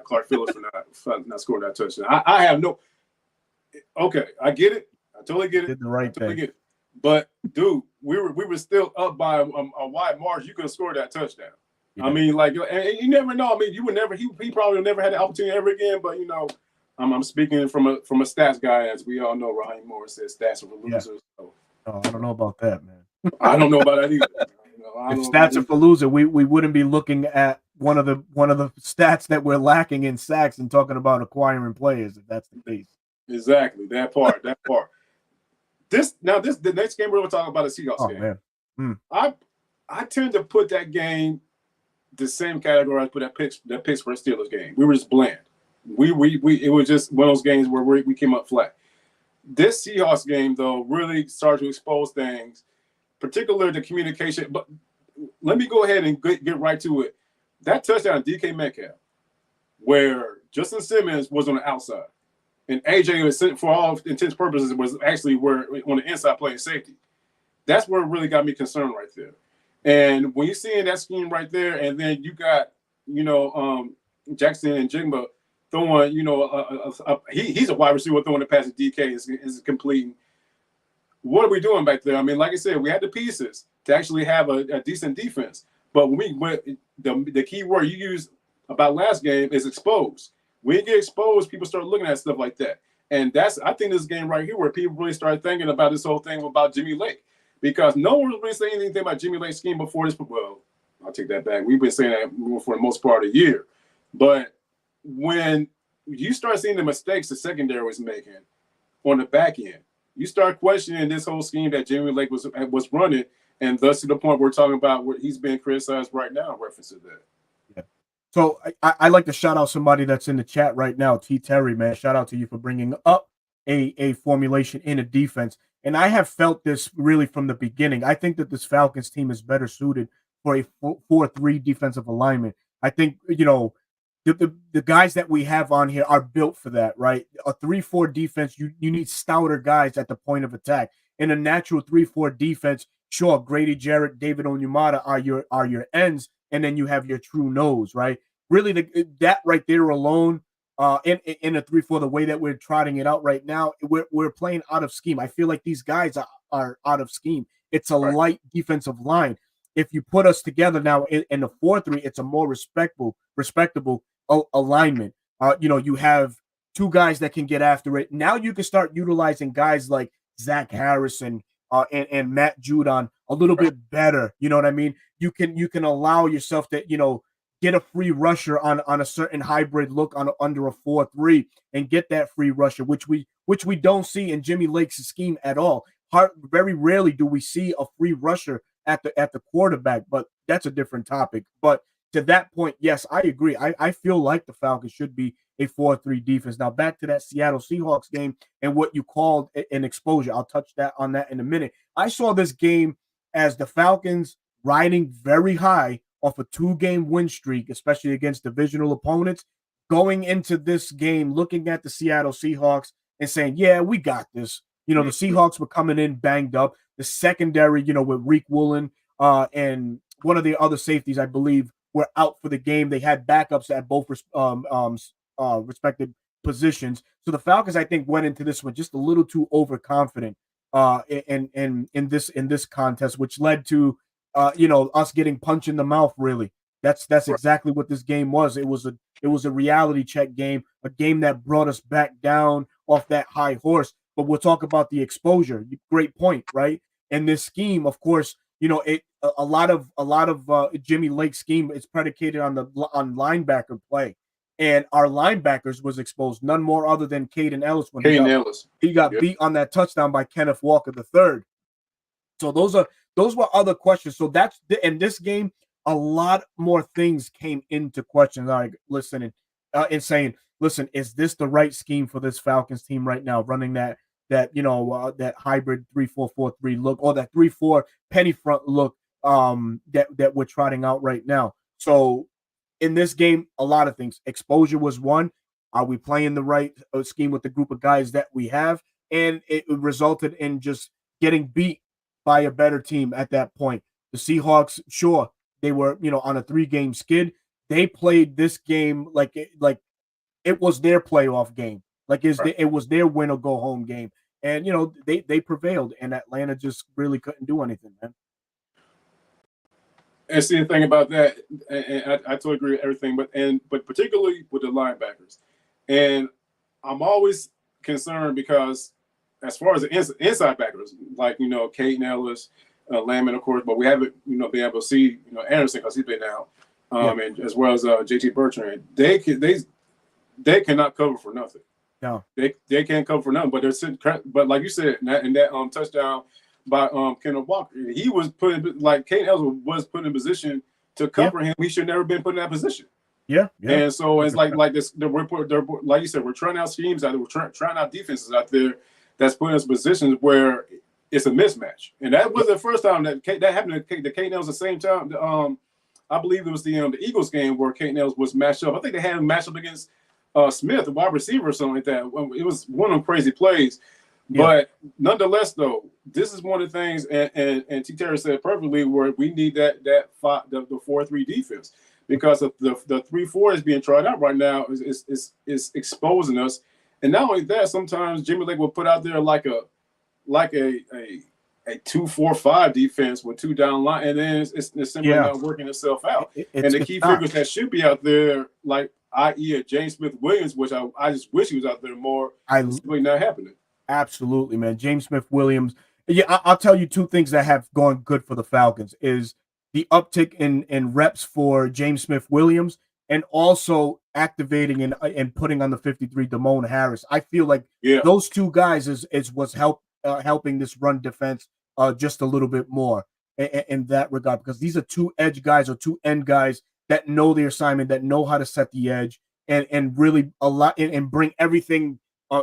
Clark Phillips for not scoring that touchdown. I have no. Okay, I get it. I totally get it. Did the right thing. Get it. But dude, we were still up by a wide margin. You could have scored that touchdown. Yeah. I mean, like, and you never know. I mean, you would never. He probably never had the opportunity ever again. But I'm speaking from a stats guy, as we all know. Raheem Morris says stats are for losers. Yeah. So. Oh, I don't know about that, man. I don't know about that either. If stats are for loser, we wouldn't be looking at one of the stats that we're lacking in sacks and talking about acquiring players. If that's the case. Exactly that part. The next game we're going to talk about the Seahawks game. Man. I tend to put that game the same category I put that Pittsburgh Steelers game. We were just bland. It was just one of those games where we came up flat. This Seahawks game though really started to expose things, particularly the communication. But let me go ahead and get right to it. That touchdown, DK Metcalf, where Justin Simmons was on the outside. And AJ was, for all intents and purposes, was actually on the inside playing safety. That's where it really got me concerned right there. And when you're seeing that scheme right there, and then you got, Jackson and Jigma throwing, he's a wide receiver throwing the pass to DK is completing. What are we doing back there? I mean, like I said, we had the pieces to actually have a decent defense. But the key word you used about last game is exposed. When you get exposed, people start looking at stuff like that. And I think this game right here where people really start thinking about this whole thing about Jimmy Lake. Because no one was really saying anything about Jimmy Lake's scheme before this. Well, I'll take that back. We've been saying that for the most part of the year. But when you start seeing the mistakes the secondary was making on the back end, you start questioning this whole scheme that Jimmy Lake was running, and thus to the point we're talking about where he's being criticized right now in reference to that. Yeah. So I like to shout out somebody that's in the chat right now, T. Terry, man. Shout out to you for bringing up a formulation in a defense. And I have felt this really from the beginning. I think that this Falcons team is better suited for a 4-3 defensive alignment. I think, the guys that we have on here are built for that, right? A 3-4 defense, you need stouter guys at the point of attack. In a natural 3-4 defense, sure, Grady Jarrett, David Onyemata are your ends, and then you have your true nose, right? Really, that right there alone, in a 3-4, the way that we're trotting it out right now, we're playing out of scheme. I feel like these guys are out of scheme. It's a light defensive line. If you put us together now in the 4-3, it's a more respectable alignment. You have two guys that can get after it. Now you can start utilizing guys like Zach Harrison and Matt Judon a little bit better. You know what I mean? You can allow yourself to, get a free rusher on a certain hybrid look under a 4-3 and get that free rusher, which we don't see in Jimmy Lake's scheme at all. Very rarely do we see a free rusher at the quarterback, but that's a different topic. But to that point, yes, I agree. I feel like the Falcons should be a 4-3 defense. Now back to that Seattle Seahawks game and what you called an exposure. I'll touch on that in a minute. I saw this game as the Falcons riding very high off a 2-game win streak, especially against divisional opponents, going into this game, looking at the Seattle Seahawks and saying, yeah, we got this. The Seahawks were coming in banged up. The secondary, with Reek Woolen and one of the other safeties, I believe, were out for the game. They had backups at both respective positions. So the Falcons, I think, went into this one just a little too overconfident in this contest, which led to us getting punched in the mouth. Really, that's exactly what this game was. It was a reality check game, a game that brought us back down off that high horse. But we'll talk about the exposure. Great point, right? And this scheme, of course, a lot of Jimmy Lake's scheme is predicated on linebacker play, and our linebackers was exposed. None more other than Caden Ellis when he got beat on that touchdown by Kenneth Walker III. So those were other questions. So that's in this game, a lot more things came into question. Like listening and saying, listen, is this the right scheme for this Falcons team right now, running that hybrid 3-4-4-3 look, or that 3-4 penny front look that we're trotting out right now? So in this game, a lot of things. Exposure was one. Are we playing the right scheme with the group of guys that we have? And it resulted in just getting beat by a better team at that point. The Seahawks, sure, they were on a 3-game skid. They played this game like it was their playoff game. It was their win or go home game. And, they prevailed, and Atlanta just really couldn't do anything, man. And see, the thing about that, and I totally agree with everything, but particularly with the linebackers. And I'm always concerned because as far as the inside backers, like, Caden Ellis, Lamb, of course, but we haven't, been able to see, Anderson because he's been out, and as well as JT Bertrand. They cannot cover for nothing. No, they can't cover for nothing. But they're sitting. But like you said, in that touchdown by Kenneth Walker, he was Caden Ellis was put in position to cover him. He should never been put in that position. Yeah. And so it's like this. Like you said, we're trying out schemes out there. We're trying out defenses out there that's putting us in positions where it's a mismatch. And that was the first time that happened to Caden Ellis the same time. I believe it was the Eagles game where Caden Ellis was matched up. I think they had him matched up against Smith, a wide receiver or something like that. It was one of them crazy plays. But nonetheless, though, this is one of the things, and T. Terry said perfectly, where we need the 4-3 defense, because of the 3-4 is being tried out right now is exposing us. And not only that, sometimes Jimmy Lake will put out there like a 2-4-5 defense with 2 down line, and then it's simply not working itself out. And the key figures that should be out there, like i.e. a James Smith Williams, which I just wish he was out there more. It's simply not happening. Absolutely, man. James Smith Williams. Yeah, I'll tell you 2 things that have gone good for the Falcons is the uptick in reps for James Smith Williams, and also activating and putting on the 53 Damone Harris. I feel like those 2 guys is what's helping this run defense just a little bit more in that regard, because these are 2 edge guys or 2 end guys that know their assignment, that know how to set the edge and really allow and bring everything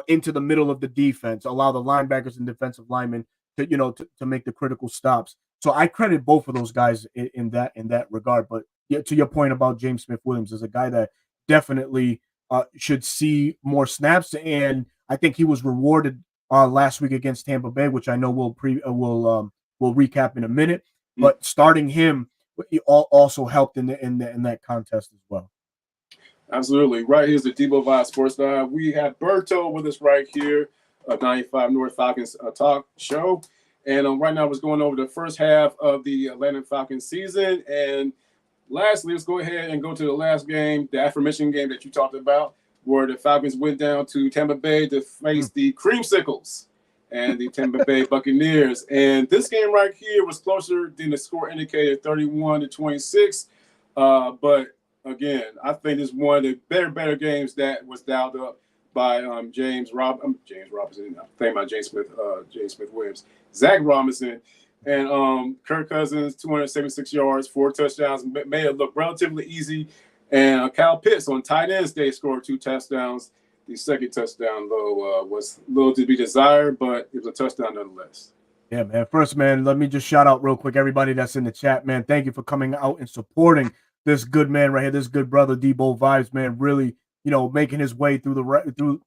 into the middle of the defense, allow the linebackers and defensive linemen to make the critical stops. So I credit both of those guys in that regard. But to your point about James Smith Williams, is a guy that definitely should see more snaps, and I think he was rewarded last week against Tampa Bay, which I know we'll recap in a minute. But starting him also helped in that contest as well. Absolutely. Right here's the Debo Vibe Sports Live. We have Berto with us right here, 95 North Falcons talk show. And right now, we're going over the first half of the Atlanta Falcons season. And lastly, let's go ahead and go to the last game, the aforementioned game that you talked about, where the Falcons went down to Tampa Bay to face the Creamsicles and the Tampa Bay Buccaneers. And this game right here was closer than the score indicated, 31-26. But again, I think it's one of the better games that was dialed up by James Robinson. I'm thinking about James Smith Williams, Zach Robinson, and Kirk Cousins, 276 yards, 4 touchdowns, made it look relatively easy. And Kyle Pitts on tight ends, they scored 2 touchdowns. The second touchdown, though, was a little to be desired, but it was a touchdown nonetheless. Yeah, man. First, man, let me just shout out real quick everybody that's in the chat, man. Thank you for coming out and supporting this good man right here, this good brother, Debo Vibes, man. Really, making his way through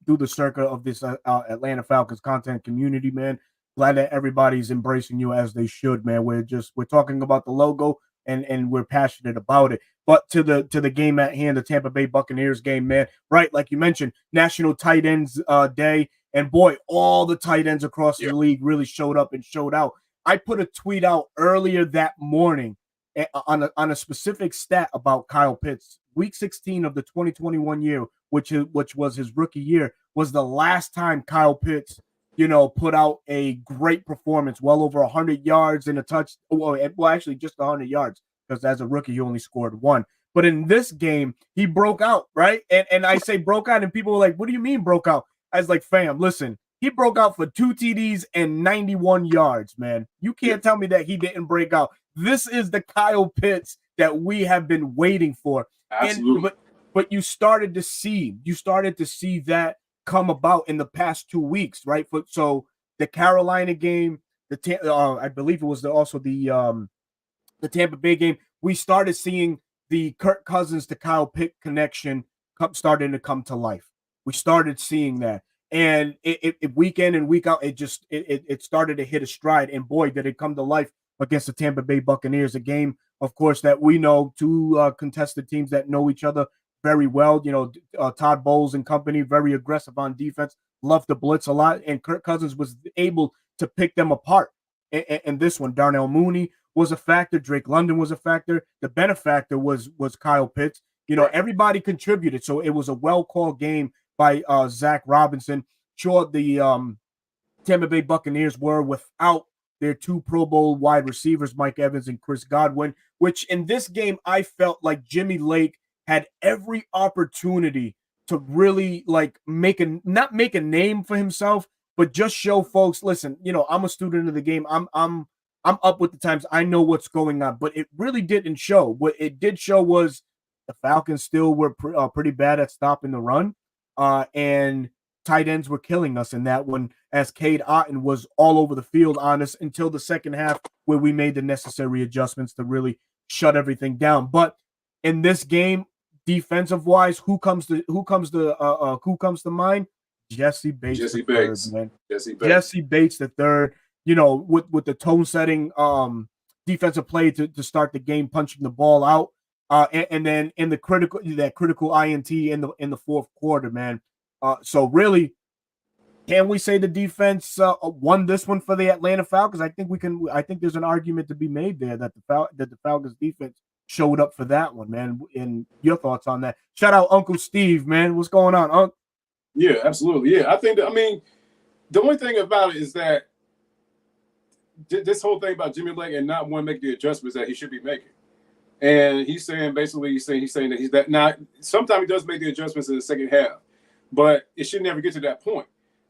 the circuit of this Atlanta Falcons content community, man. Glad that everybody's embracing you as they should, man. We're talking about the logo and we're passionate about it. But to the game at hand, the Tampa Bay Buccaneers game, man. Right, like you mentioned, National Tight Ends Day, and boy, all the tight ends across the league really showed up and showed out. I put a tweet out earlier that morning on a specific stat about Kyle Pitts. Week 16 of the 2021 year, which was his rookie year, was the last time Kyle Pitts, put out a great performance, well over 100 yards and a touch. Well, actually just 100 yards, because as a rookie, he only scored 1. But in this game, he broke out, right? And I say broke out, and people were like, what do you mean broke out? I was like, fam, listen, he broke out for 2 TDs and 91 yards, man. You can't tell me that he didn't break out. This is the Kyle Pitts that we have been waiting for. Absolutely. But you started to see that come about in the past 2 weeks, right? So the Carolina game, I believe it was also the Tampa Bay game, we started seeing the Kirk Cousins to Kyle Pitts connection starting to come to life. We started seeing that, and it week in and week out, it started to hit a stride. And boy, did it come to life against the Tampa Bay Buccaneers, a game, of course, that we know, 2 contested teams that know each other very well. Todd Bowles and company, very aggressive on defense, love to blitz a lot, and Kirk Cousins was able to pick them apart. And this one, Darnell Mooney was a factor, Drake London was a factor, the benefactor was Kyle Pitts. Everybody contributed, so it was a well-called game by Zach Robinson. Sure, the Tampa Bay Buccaneers were without their 2 Pro Bowl wide receivers, Mike Evans and Chris Godwin, which in this game I felt like Jimmy Lake had every opportunity to really not make a name for himself, but just show folks, listen, I'm a student of the game. I'm up with the times. I know what's going on, but it really didn't show. What it did show was the Falcons still were pretty bad at stopping the run, and tight ends were killing us in that one, as Cade Otton was all over the field on us until the second half, where we made the necessary adjustments to really shut everything down. But in this game, defensive wise, who comes to mind? Jesse Bates Jesse the third, Bates. man. Jesse Bates. Jesse Bates the third. You know, with the tone setting defensive play to start the game, punching the ball out, and then in the critical INT in the fourth quarter, man. So really, can we say the defense won this one for the Atlanta Falcons? I think we can. I think there's an argument to be made there that the Falcons defense showed up for that one, man. And your thoughts on that? Shout out Uncle Steve, man. What's going on, Unc? Yeah, absolutely. Yeah, I think that, I mean, the only thing about it is that this whole thing about Jimmy Lake and not wanting to make the adjustments that he should be making. And he's saying that he's that now. Sometimes he does make the adjustments in the second half, but it should never get to that point.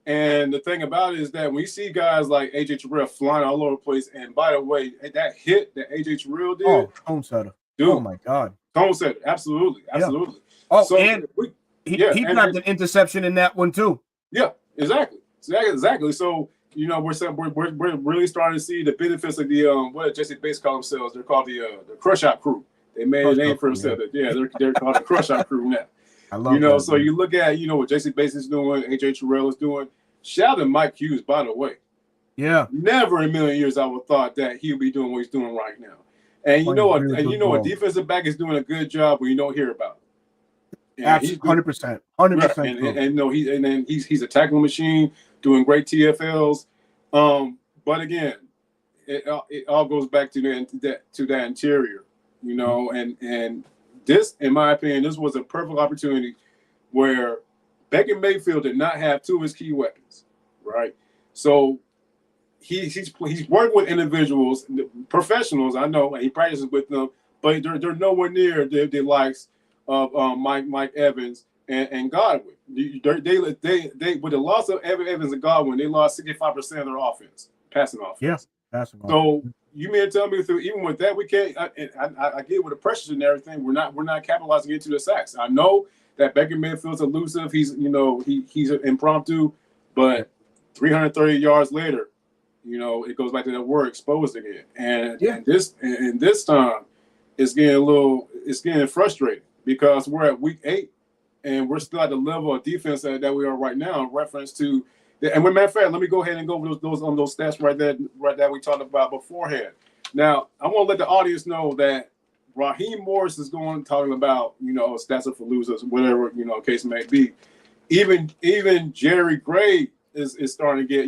And the thing about it is that when you see guys like AJ Terrell flying all over the place, and by the way, that hit that AJ Terrell did, tone setter, dude, oh my God, tone setter, absolutely. Yeah. Oh, so, and he grabbed an interception in that one too. Yeah, exactly. So you know, we're really starting to see the benefits of the what Jesse Bates call themselves. They're called the Crush Out Crew. They made a name for themselves. Yeah, they're called the Crush Out Crew now. I love that, so man. you look at what Jesse Bates is doing, AJ Terrell is doing. Shout out to Mike Hughes, by the way. Yeah. Never in a million years I would have thought that he'll be doing what he's doing right now. And a defensive back is doing a good job when you don't hear about it. Absolutely, 100%, 100%. He's a tackling machine, doing great TFLs. But again, it all goes back to that interior, and this, in my opinion, this was a perfect opportunity where Baker Mayfield did not have two of his key weapons, right? So he's working with individuals, professionals. I know he practices with them, but they're nowhere near the likes of Mike Evans and Godwin. They with the loss of Evans and Godwin, they lost 65% of their offense, passing offense. Yeah, passing offense. So you mean to tell me even with that we can't? I get with the pressures and everything. We're not capitalizing into the sacks. I know that Baker Mayfield's elusive. He's he's impromptu, but 330 yards later, it goes back to that word exposed again. And this time, it's getting frustrating because we're at week 8 and we're still at the level of defense that we are right now in reference to. And with matter of fact, let me go ahead and go over those stats right there we talked about beforehand. Now, I want to let the audience know that Raheem Morris is talking about, stats of losers, whatever, case may be. Even Jerry Gray is starting to get,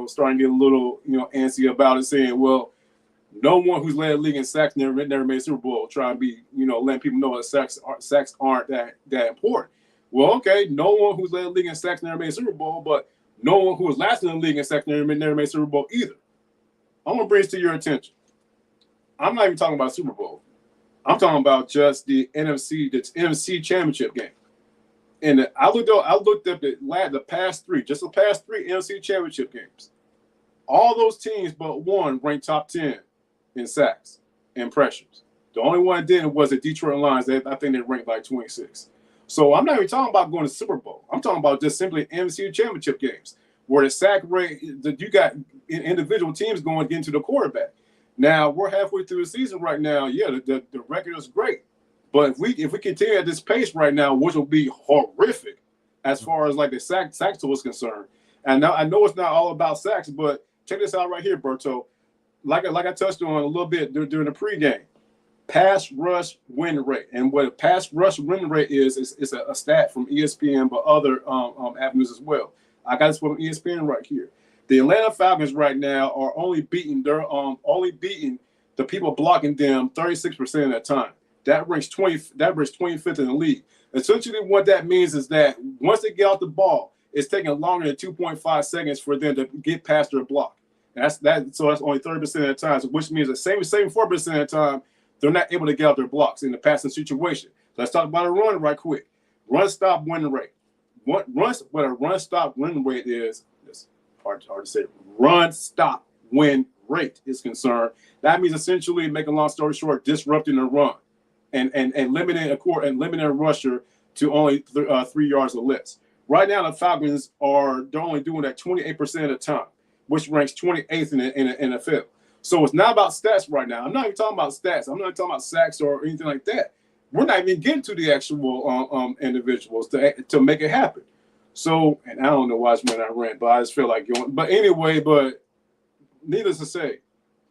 starting to get a little, antsy about it, saying, well, no one who's led the league in sacks never made a Super Bowl, trying to be, letting people know that sacks aren't that important. Well, okay, no one who's led the league in sacks never made a Super Bowl, but no one who was last in the league in sacks never made a Super Bowl either. I'm going to bring this to your attention. I'm not even talking about Super Bowl. I'm talking about just the NFC Championship game. And I looked up the past three NFC Championship games. All those teams but one ranked top 10 in sacks and pressures. The only one that didn't was the Detroit Lions. I think they ranked like 26. So I'm not even talking about going to Super Bowl. I'm talking about just simply NFC Championship games where the sack rate, you got individual teams going to get into the quarterback. Now, we're halfway through the season right now. Yeah, the record is great. But if we continue at this pace right now, which will be horrific as far as like the sack total is concerned. And now I know it's not all about sacks, but check this out right here, Berto. Like I touched on a little bit during the pregame. Pass rush win rate. And what a pass rush win rate is a stat from ESPN, but other avenues as well. I got this from ESPN right here. The Atlanta Falcons right now are only beating the people blocking them 36% of the time. That ranks 25th in the league. Essentially, what that means is that once they get out the ball, it's taking longer than 2.5 seconds for them to get past their block. And so that's only 30% of the time, which means the same 4% of the time they're not able to get out their blocks in the passing situation. Let's talk about a run right quick. Run stop win rate. What a run stop win rate is. Hard to say. Run stop win rate is concerned. That means essentially, making a long story short, disrupting the run and limiting a rusher to only 3 yards or less. Right now, the Falcons they're only doing that 28% of the time, which ranks 28th in the NFL. So it's not about stats right now. I'm not even talking about stats. I'm not talking about sacks or anything like that. We're not even getting to the actual individuals to make it happen. So, and I don't know why it's when I rant, but I just feel like going. But anyway, but needless to say,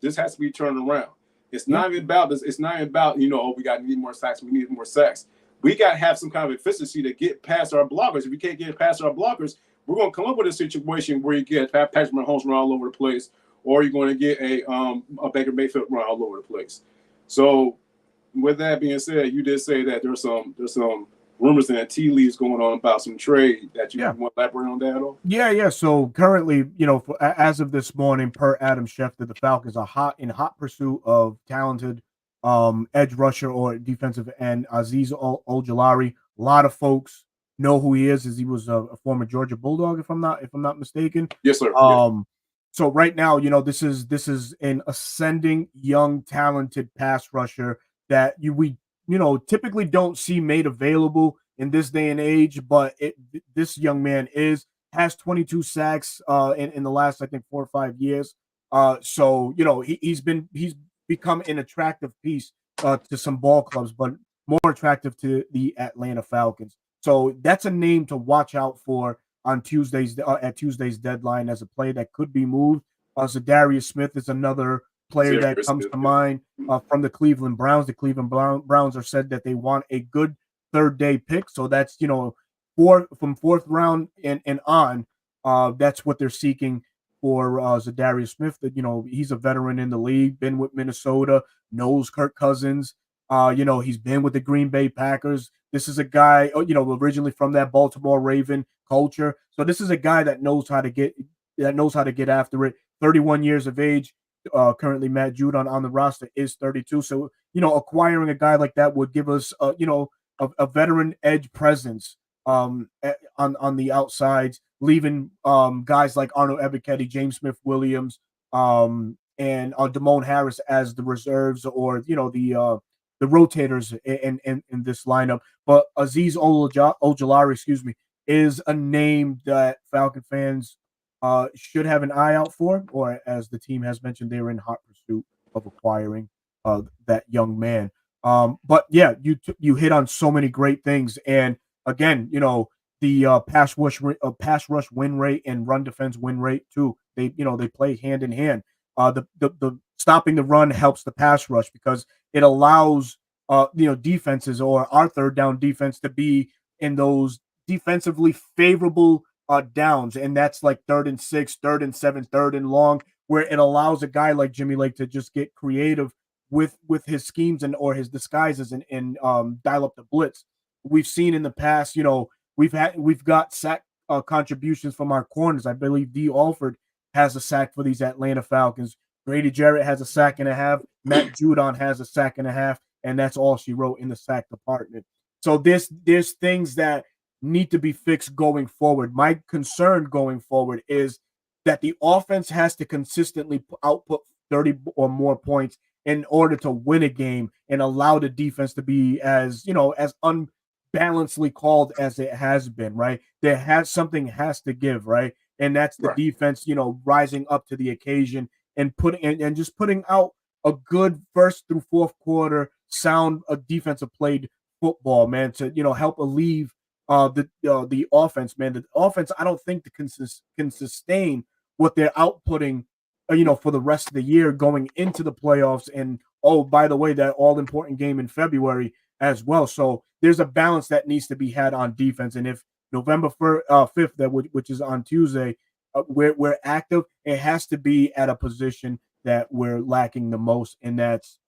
this has to be turned around. It's not even about this. It's not about, oh, need more sacks. We need more sacks. We got to have some kind of efficiency to get past our blockers. If we can't get past our blockers, we're going to come up with a situation where you get Patrick Mahomes run all over the place, or you're going to get a Baker Mayfield run all over the place. So, with that being said, you did say that there's some rumors and tea leaves going on about some trade that you want to elaborate on that at all? Yeah. So currently, as of this morning, per Adam Schefter, the Falcons are in hot pursuit of talented edge rusher or defensive end Azeez Ojulari. A lot of folks know who he is, as he was a former Georgia Bulldog, if I'm not mistaken. Yes, sir. So right now, this is an ascending, young, talented pass rusher that we typically don't see made available in this day and age, but this young man has 22 sacks in the last, I think, 4 or 5 years. So he's become an attractive piece to some ball clubs, but more attractive to the Atlanta Falcons. So that's a name to watch out for on Tuesday's at Tuesday's deadline as a player that could be moved. Zadarius Smith is another player that comes to mind from the Cleveland Browns. The Cleveland Browns are said that they want a good third-day pick, so that's from 4th round and on. That's what they're seeking for Zadarius Smith. That he's a veteran in the league, been with Minnesota, knows Kirk Cousins. He's been with the Green Bay Packers. This is a guy, originally from that Baltimore Raven culture. So this is a guy that knows how to get after it. 31 years of age. Currently, Matt Judon on the roster is 32. So acquiring a guy like that would give us, a veteran edge presence on the outsides, leaving guys like Arnold Ebiketie, James Smith Williams, and Damone Harris as the reserves or the rotators in this lineup. But Azeez Ojulari, is a name that Falcon fans should have an eye out for, or as the team has mentioned, they're in hot pursuit of acquiring that young man. But yeah, you hit on so many great things, and again, the pass rush win rate and run defense win rate too. They play hand in hand. The stopping the run helps the pass rush because it allows defenses or our third down defense to be in those defensively favorable downs, and that's like 3rd and 6, 3rd and 7, 3rd and long, where it allows a guy like Jimmy Lake to just get creative with his schemes or his disguises and dial up the blitz. We've seen in the past, we've got sack contributions from our corners. I believe D. Alford has a sack for these Atlanta Falcons. Grady Jarrett has a sack and a half. Matt Judon has a sack and a half, and that's all she wrote in the sack department. So there's things that need to be fixed going forward. My concern going forward is that the offense has to consistently output 30 or more points in order to win a game and allow the defense to be as unbalancedly called as it has been, right? Something has to give, right? And that's the defense, rising up to the occasion and just putting out a good 1st through 4th quarter sound defensive played football, man, to help alleviate the offense, man. The offense, I don't think can sustain what they're outputting, for the rest of the year going into the playoffs. And by the way, that all important game in February as well. So there's a balance that needs to be had on defense. And if November 5th, which is on Tuesday, we're active, it has to be at a position that we're lacking the most, and that's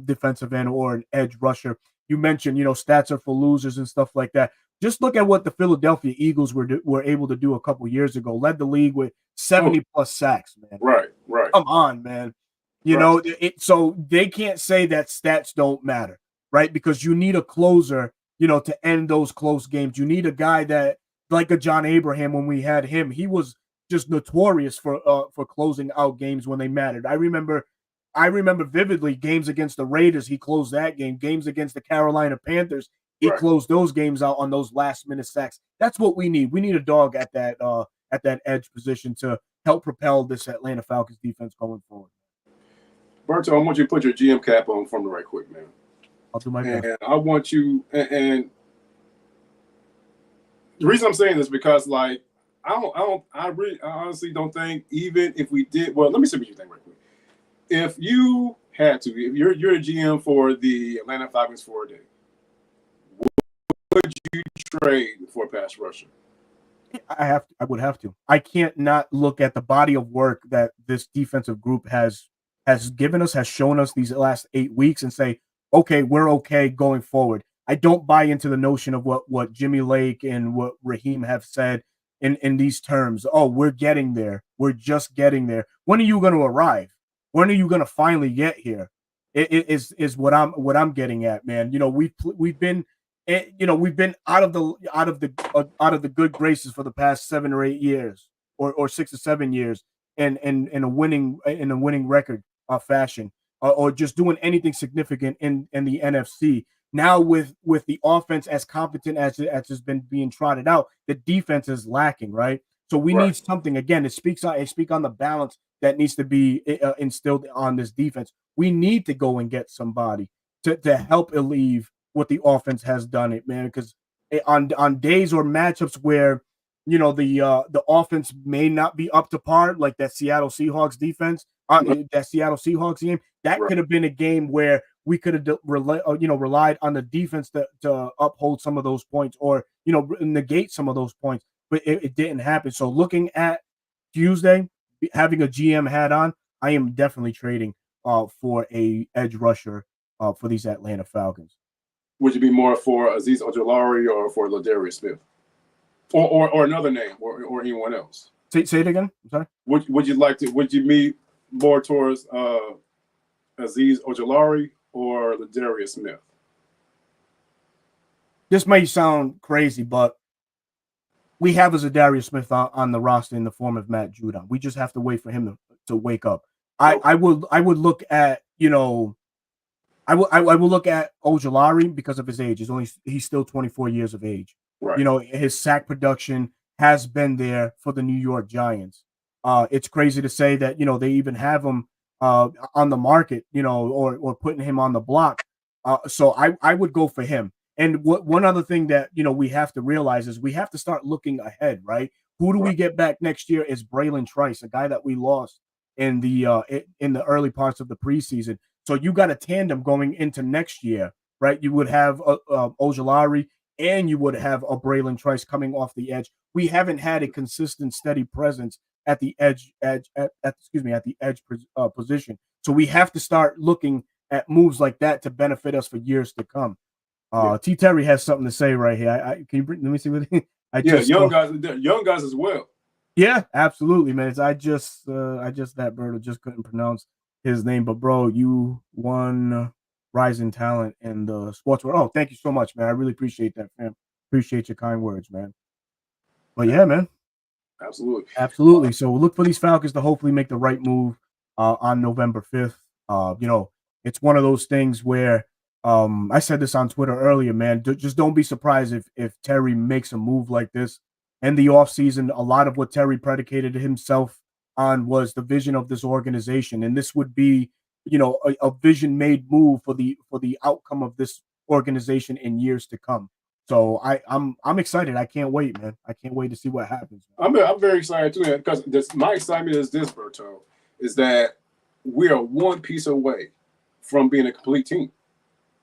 defensive end or an edge rusher. You mentioned, stats are for losers and stuff like that. Just look at what the Philadelphia Eagles were able to do a couple years ago. Led the league with 70 plus sacks, man. Right. Come on, man. So they can't say that stats don't matter, right? Because you need a closer, to end those close games. You need a guy that, like a John Abraham, when we had him, he was just notorious for closing out games when they mattered. I remember vividly games against the Raiders. He closed that game. Games against the Carolina Panthers. He closed those games out on those last-minute sacks. That's what we need. We need a dog at that edge position to help propel this Atlanta Falcons defense going forward. Berto, I want you to put your GM cap on for me right quick, man. I'll do my best. And I want you and The reason I'm saying this is because like I honestly don't think even if we did well, let me see what you think right quick. If you had to, if you're a GM for the Atlanta Falcons for a day, would you trade for a pass rusher? I would have to. I can't not look at the body of work that this defensive group has given us, has shown us these last 8 weeks, and say, okay, we're okay going forward. I don't buy into the notion of what Jimmy Lake and what Raheem have said in these terms. Oh, we're getting there. We're just getting there. When are you going to arrive? When are you going to finally get here? It is what I'm getting at, man. You know, we've been we've been out of the good graces for the past 7 or 8 years, or 6 or 7 years, and in a winning record fashion, or just doing anything significant in the NFC. Now with the offense as competent as has been being trotted out, the defense is lacking, right? So we need something again. It speaks on the balance that needs to be instilled on this defense. We need to go and get somebody to help alleviate what the offense has done, it man, because on days or matchups where the offense may not be up to par, like that Seattle Seahawks defense, that Seattle Seahawks game, that could have been a game where we could have relied on the defense to uphold some of those points, or negate some of those points, but it didn't happen. So looking at Tuesday, having a GM hat on, I am definitely trading for a edge rusher for these Atlanta Falcons. Would you be more for Azeez Ojulari or for Ladarius Smith, or another name, or anyone else? Say it again. I'm sorry. Would you like to? Would you be more towards Azeez Ojulari or Ladarius Smith? This may sound crazy, but we have a Zadarius Smith on the roster in the form of Matt Judon. We just have to wait for him to wake up. I would look at I will look at Ojulari because of his age. He's still 24 years of age. Right. His sack production has been there for the New York Giants. It's crazy to say that they even have him on the market, or putting him on the block. So I would go for him. And one other thing that we have to realize is we have to start looking ahead, right? Who do we get back next year? Is Braylon Trice, a guy that we lost in the early parts of the preseason. So you got a tandem going into next year, right? You would have Ojulari, and you would have a Braylon Trice coming off the edge. We haven't had a consistent, steady presence at the edge position. So we have to start looking at moves like that to benefit us for years to come. T. Terry has something to say right here. Let me see what young guys as well. Yeah, absolutely, man. I just that Berto just couldn't pronounce his name, but bro, you won rising talent in the sports world. Oh, thank you so much, man. I really appreciate that, fam. Appreciate your kind words, man. But yeah, man. Absolutely. So look for these Falcons to hopefully make the right move on November 5th. It's one of those things where I said this on Twitter earlier, man. Just don't be surprised if Terry makes a move like this in the offseason. A lot of what Terry predicated himself on was the vision of this organization, and this would be, a vision-made move for the outcome of this organization in years to come. So I'm excited. I can't wait, man. I can't wait to see what happens. I'm very excited too, because my excitement is this, Berto, is that we are one piece away from being a complete team.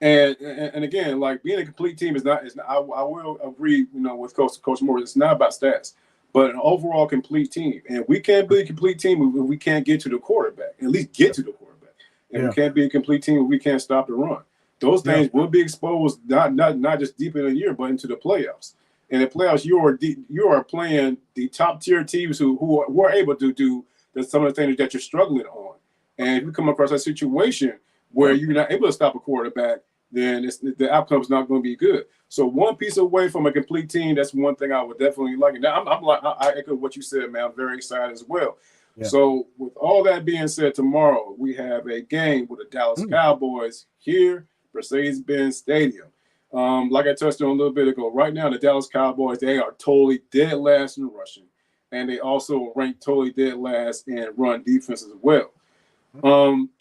And again, like, being a complete team is not. I will agree, with Coach Moore. It's not about stats, but an overall complete team. And we can't be a complete team if we can't get to the quarterback. At least get to the quarterback. And we can't be a complete team if we can't stop the run. Those things will be exposed not just deep in the year, but into the playoffs. In the playoffs, you are playing the top tier teams who are able to do some of the things that you're struggling on. And if you come across that situation where you're not able to stop a quarterback, then the outcome is not going to be good. So one piece away from a complete team, that's one thing I would definitely like. Now, I echo what you said, man. I'm very excited as well. Yeah. So with all that being said, tomorrow we have a game with the Dallas Cowboys here, Mercedes-Benz Stadium. Like I touched on a little bit ago, right now the Dallas Cowboys, they are totally dead last in rushing, and they also rank totally dead last in run defense as well.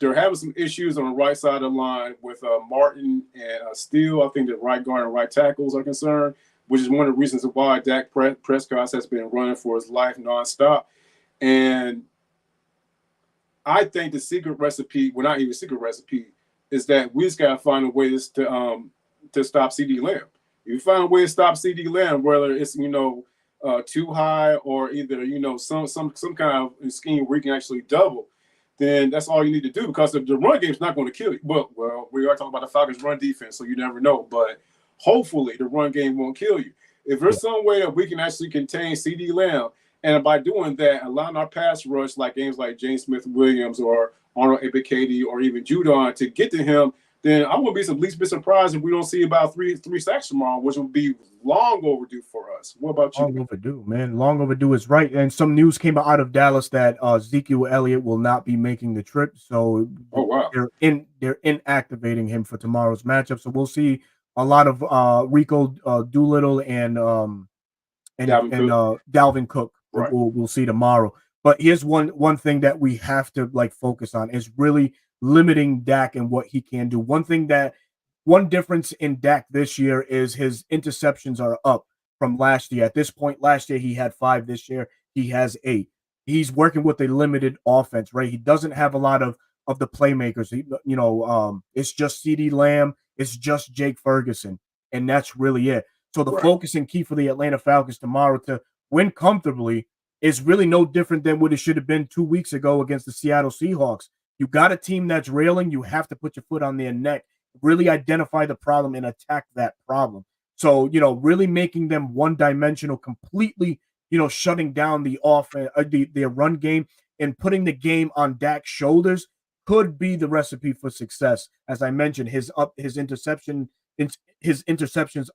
They're having some issues on the right side of the line with Martin and Steele. I think the right guard and right tackles are concerned. which is one of the reasons why Dak Prescott has been running for his life nonstop. And I think the secret recipe, well, not even secret recipe, is that we just got to find a way to stop CeeDee Lamb. If you find a way to stop CeeDee Lamb, whether it's, too high or either, some kind of scheme where you can actually double, then that's all you need to do, because the run game is not going to kill you. Well, we are talking about the Falcons' run defense, so you never know. But hopefully the run game won't kill you. If there's some way that we can actually contain CeeDee Lamb, and by doing that, allowing our pass rush, like games like James Smith-Williams or Arnold Ebiketie or even Judon, to get to him, then I wouldn't be at least bit surprised if we don't see about three sacks tomorrow, which would be long overdue for us. What about you? Long overdue, man. Long overdue is right. And some news came out of Dallas that Ezekiel Elliott will not be making the trip. So they're inactivating him for tomorrow's matchup. So we'll see a lot of Rico Doolittle and Dalvin Cook. Right. We'll see tomorrow. But here's one thing that we have to focus on is really limiting Dak and what he can do. One difference in Dak this year is his interceptions are up from last year. At this point, last year he had 5. This year he has 8. He's working with a limited offense, right? He doesn't have a lot of the playmakers. It's just CeeDee Lamb, it's just Jake Ferguson, and that's really it. So the focus and key for the Atlanta Falcons tomorrow to win comfortably is really no different than what it should have been 2 weeks ago against the Seattle Seahawks. You got a team that's railing, you have to put your foot on their neck, really identify the problem and attack that problem. So, really making them one-dimensional, completely, shutting down the offense, their run game, and putting the game on Dak's shoulders could be the recipe for success. As I mentioned, his interceptions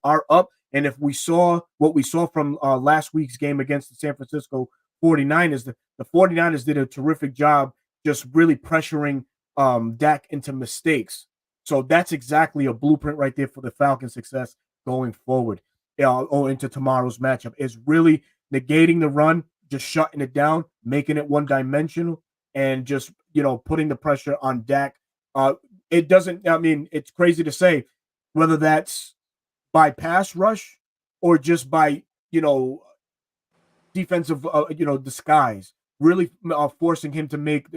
are up. And if we saw what we saw from last week's game against the San Francisco 49ers, the 49ers did a terrific job just really pressuring Dak into mistakes. So that's exactly a blueprint right there for the Falcons' success going forward or into tomorrow's matchup, is really negating the run, just shutting it down, making it one-dimensional, and just, putting the pressure on Dak. It's crazy to say whether that's by pass rush or just by, defensive, disguise, really forcing him to make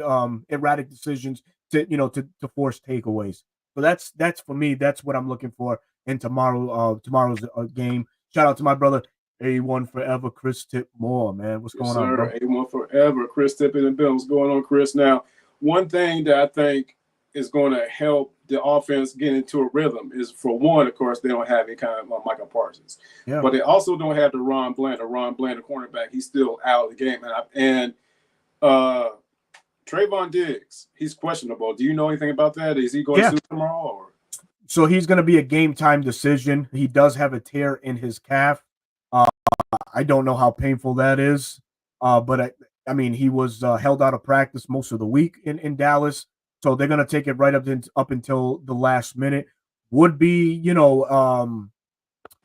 erratic decisions to force takeaways. So that's for me. That's what I'm looking for in tomorrow's game. Shout out to my brother A1 Forever, Chris Tipmore, man. What's going on, bro? A1 Forever, Chris Tip in the bill. What's going on, Chris? Now, one thing that I think is going to help the offense get into a rhythm is, for one, of course, they don't have any kind of Micah Parsons. Yeah. But they also don't have the Ron Bland, the cornerback. He's still out of the game. And Trayvon Diggs, he's questionable. Do you know anything about that? Is he going to suit tomorrow? Or? So he's going to be a game-time decision. He does have a tear in his calf. I don't know how painful that is. But, he was held out of practice most of the week in Dallas. So they're going to take it right up until the last minute. Would be,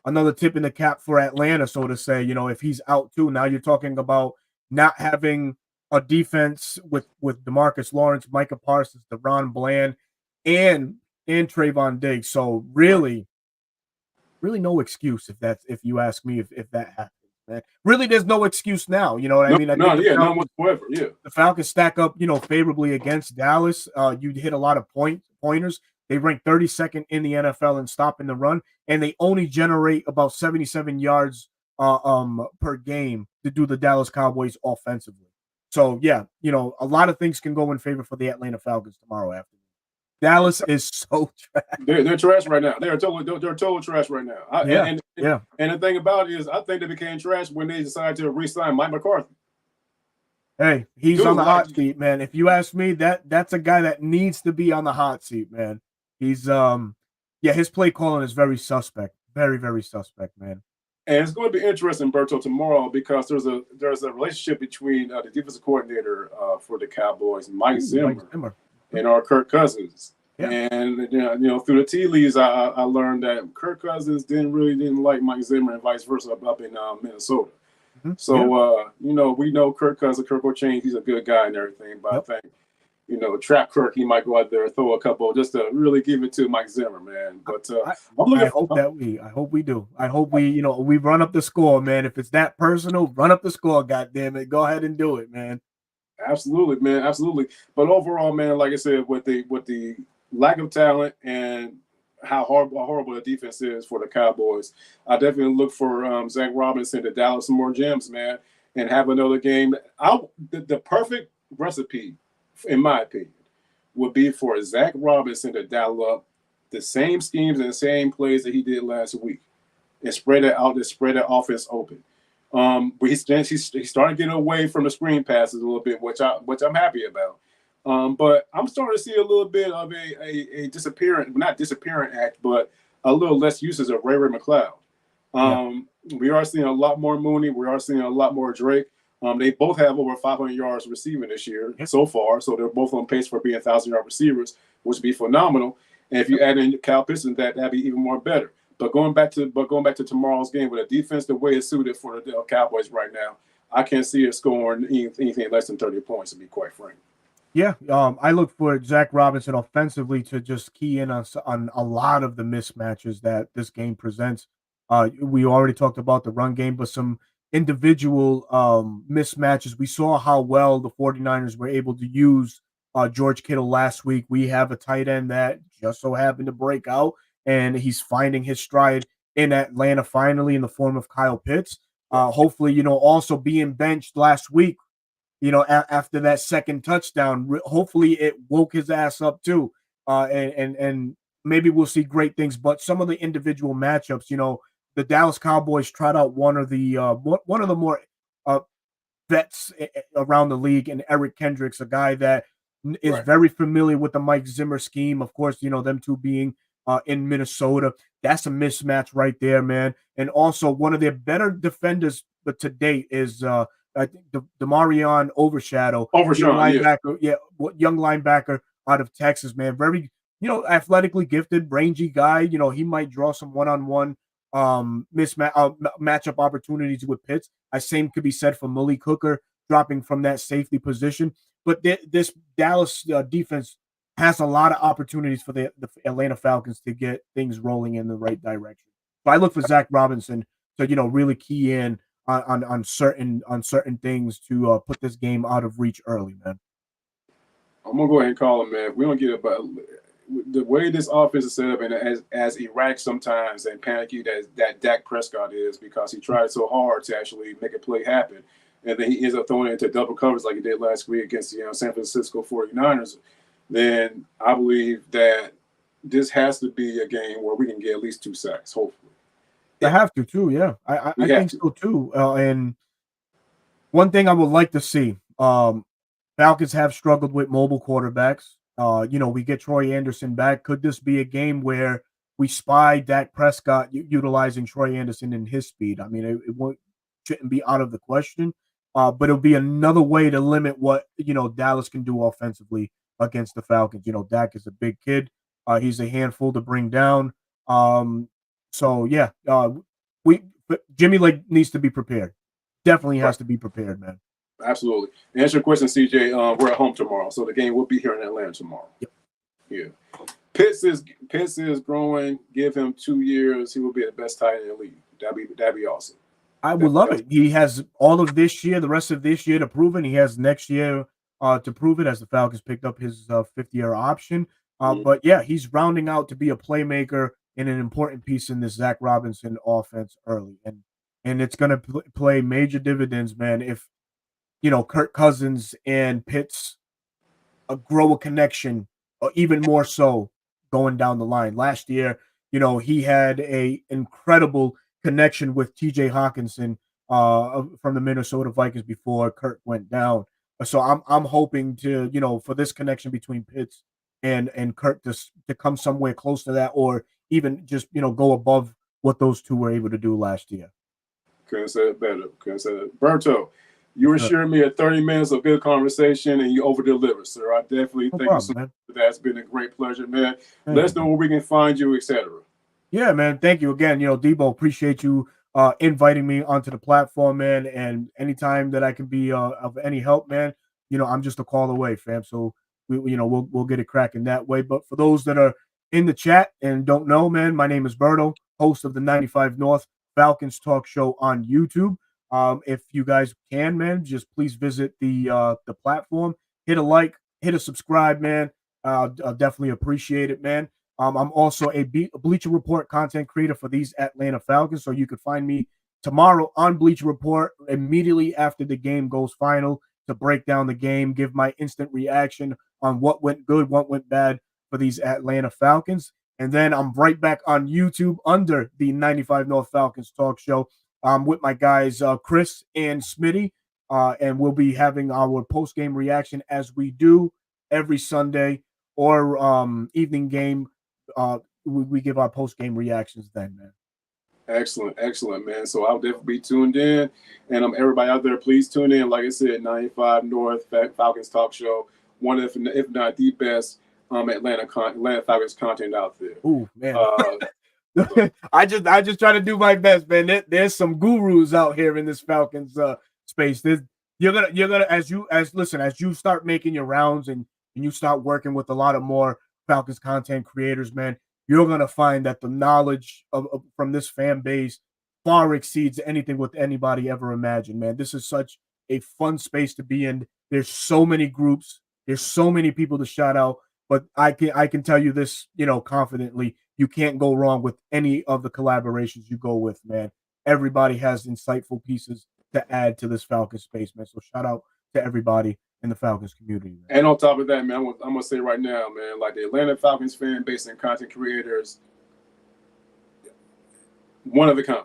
another tip in the cap for Atlanta, so to say. If he's out too, now you're talking about not having a defense with DeMarcus Lawrence, Micah Parsons, DeRon Bland, and Trayvon Diggs. So really no excuse if you ask me if that happens, man. Really, there's no excuse now. You know what I mean? None whatsoever. Yeah. The Falcons stack up, favorably against Dallas. You hit a lot of pointers. They rank 32nd in the NFL in stopping the run, and they only generate about 77 yards per game to do the Dallas Cowboys offensively. So yeah, a lot of things can go in favor for the Atlanta Falcons tomorrow afternoon. Dallas is so trash. They're trash right now. They're total trash right now. And the thing about it is, I think they became trash when they decided to re-sign Mike McCarthy. Hey, he's on the hot seat, man. If you ask me, that's a guy that needs to be on the hot seat, man. He's his play calling is very suspect. Very, very suspect, man. And it's going to be interesting, Berto, tomorrow, because there's a relationship between the defensive coordinator for the Cowboys, Mike Zimmer. And our Kirk Cousins. Yeah. And through the tea leaves, I learned that Kirk Cousins didn't like Mike Zimmer and vice versa up in Minnesota. Mm-hmm. So we know Kirk Cousins, Kirk will change. He's a good guy and everything, but I think trap Kirk, he might go out there and throw a couple just to really give it to Mike Zimmer, man. But I, I'm I looking. hope I hope we do. I hope we run up the score, man. If it's that personal, run up the score. God damn it, go ahead and do it, man. Absolutely, man. Absolutely. But overall, man, like I said, with the lack of talent and how horrible the defense is for the Cowboys, I definitely look for Zach Robinson to dial up some more gems, man, and have another game. The perfect recipe, in my opinion, would be for Zach Robinson to dial up the same schemes and the same plays that he did last week and spread it out, and spread that offense open. But he's starting to get away from the screen passes a little bit, which I'm happy about. But I'm starting to see a little bit of a disappearance, not disappearing act, but a little less uses of Ray McCloud. We are seeing a lot more Mooney. We are seeing a lot more Drake. They both have over 500 yards receiving this year so far, so they're both on pace for being 1,000-yard receivers, which would be phenomenal. And if you add in Kyle Pitts, that'd be even more better. But going back to tomorrow's game, with a defense the way it's suited for the Cowboys right now, I can't see it scoring anything less than 30 points, to be quite frank. Yeah, I look for Zach Robinson offensively to just key in on a lot of the mismatches that this game presents. We already talked about the run game, but some individual mismatches. We saw how well the 49ers were able to use George Kittle last week. We have a tight end that just so happened to break out, and he's finding his stride in Atlanta finally in the form of Kyle Pitts. Hopefully, also being benched last week, after that second touchdown, hopefully it woke his ass up too. And maybe we'll see great things. But some of the individual matchups, the Dallas Cowboys tried out one of the more vets around the league, and Eric Kendricks, a guy that is very familiar with the Mike Zimmer scheme. Of course, them two being in Minnesota. That's a mismatch right there, man. And also one of their better defenders, but to date is I think Demarion Overshadow, linebacker, young linebacker out of Texas, man. Very, athletically gifted, rangy guy. He might draw some one-on-one matchup opportunities with Pitts. Same could be said for Malik Hooker dropping from that safety position. But this Dallas defense has a lot of opportunities for the Atlanta Falcons to get things rolling in the right direction. So I look for Zach Robinson to really key in on certain things to put this game out of reach early, man. I'm gonna go ahead and call him, man. If we don't get it, but the way this offense is set up, and as erratic sometimes and panicky that Dak Prescott is, because he tried so hard to actually make a play happen, and then he ends up throwing it into double coverage like he did last week against the San Francisco 49ers, then I believe that this has to be a game where we can get at least 2 sacks, hopefully. They have to too, yeah. I think so too. And one thing I would like to see, Falcons have struggled with mobile quarterbacks. We get Troy Anderson back. Could this be a game where we spy Dak Prescott utilizing Troy Anderson in his speed? I mean, it shouldn't be out of the question, but it'll be another way to limit what Dallas can do offensively against the Falcons. Dak is a big kid. He's a handful to bring down. So yeah, Jimmy Lake needs to be prepared. Definitely has to be prepared, man. Absolutely. To answer your question, CJ, we're at home tomorrow, so the game will be here in Atlanta tomorrow. Yep. Yeah. Pitts is growing. Give him 2 years, he will be the best tight end in the league. That'd be awesome. I would love it. He has all of this year, the rest of this year to prove it. He has next year to prove it, as the Falcons picked up his 5th-year option. But yeah, he's rounding out to be a playmaker and an important piece in this Zach Robinson offense early, and it's going to play major dividends, man. If Kirk Cousins and Pitts grow a connection, even more so going down the line. Last year, he had a incredible connection with T.J. Hawkinson from the Minnesota Vikings before Kirk went down. So I'm hoping to for this connection between Pitts and Kirk to come somewhere close to that, or even just go above what those two were able to do last year. Couldn't say it better. Berto, you assured me of 30 minutes of good conversation, and you over-delivered, sir. I definitely thank you so much for that. It's been a great pleasure, man. Let us know where we can find you, etc. Yeah, man. Thank you again. Debo, appreciate you inviting me onto the platform, man. And anytime that I can be of any help, man, I'm just a call away, fam. So we'll get it cracking that way. But for those that are in the chat and don't know, man, my name is Berto, host of the 95 North Falcons Talk Show on YouTube. If you guys can, man, just please visit the platform, hit a like, hit a subscribe, man. I'll definitely appreciate it, man. I'm also a Bleacher Report content creator for these Atlanta Falcons, so you could find me tomorrow on Bleacher Report immediately after the game goes final to break down the game, give my instant reaction on what went good, what went bad for these Atlanta Falcons. And then I'm right back on YouTube under the 95 North Falcons Talk Show with my guys Chris and Smitty, and we'll be having our post-game reaction as we do every Sunday or evening game. We give our post-game reactions then, man. Excellent, man. So I'll definitely be tuned in, and everybody out there, please tune in. Like I said, 95 North Falcons Talk Show, one of, if not the best Atlanta Falcons content out there. Ooh, man. I just try to do my best, man. There's some gurus out here in this Falcons space. You're gonna as you start making your rounds and you start working with a lot of more Falcons content creators, man, you're going to find that the knowledge from this fan base far exceeds anything with anybody ever imagined, man. This is such a fun space to be in. There's so many groups. There's so many people to shout out. But I can tell you this, confidently, you can't go wrong with any of the collaborations you go with, man. Everybody has insightful pieces to add to this Falcons space, man. So shout out to everybody in the Falcons community, man. And on top of that, man, I'm gonna say right now, man, like the Atlanta Falcons fan base and content creators, one of a kind.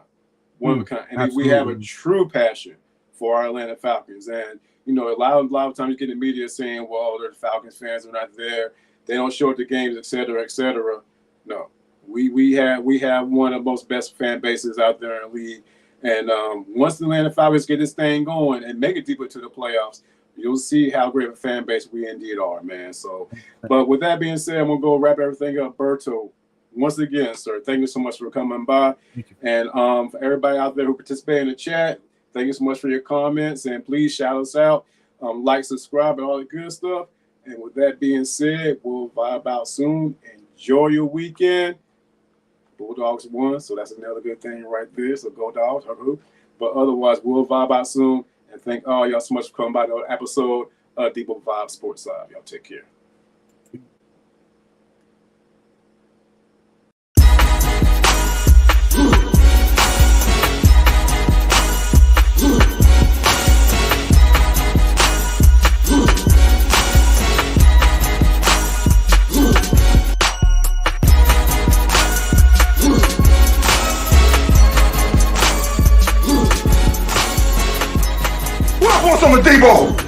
And we have a true passion for our Atlanta Falcons. And a lot of times you get the media saying, well, the Falcons fans are not there, they don't show up to games, et cetera, et cetera. No, we have one of the most best fan bases out there in the league. And once the Atlanta Falcons get this thing going and make it deeper to the playoffs, you'll see how great a fan base we indeed are, man. So, but with that being said, I'm going to go wrap everything up. Berto, once again, sir, thank you so much for coming by. And for everybody out there who participated in the chat, thank you so much for your comments. And please shout us out, like, subscribe, and all the good stuff. And with that being said, we'll vibe out soon. Enjoy your weekend. Bulldogs won, so that's another good thing right there. So go Dogs. But otherwise, we'll vibe out soon. And thank all y'all so much for coming by the episode of Depot Vibe Sports Live. Y'all take care. Want some of Debo?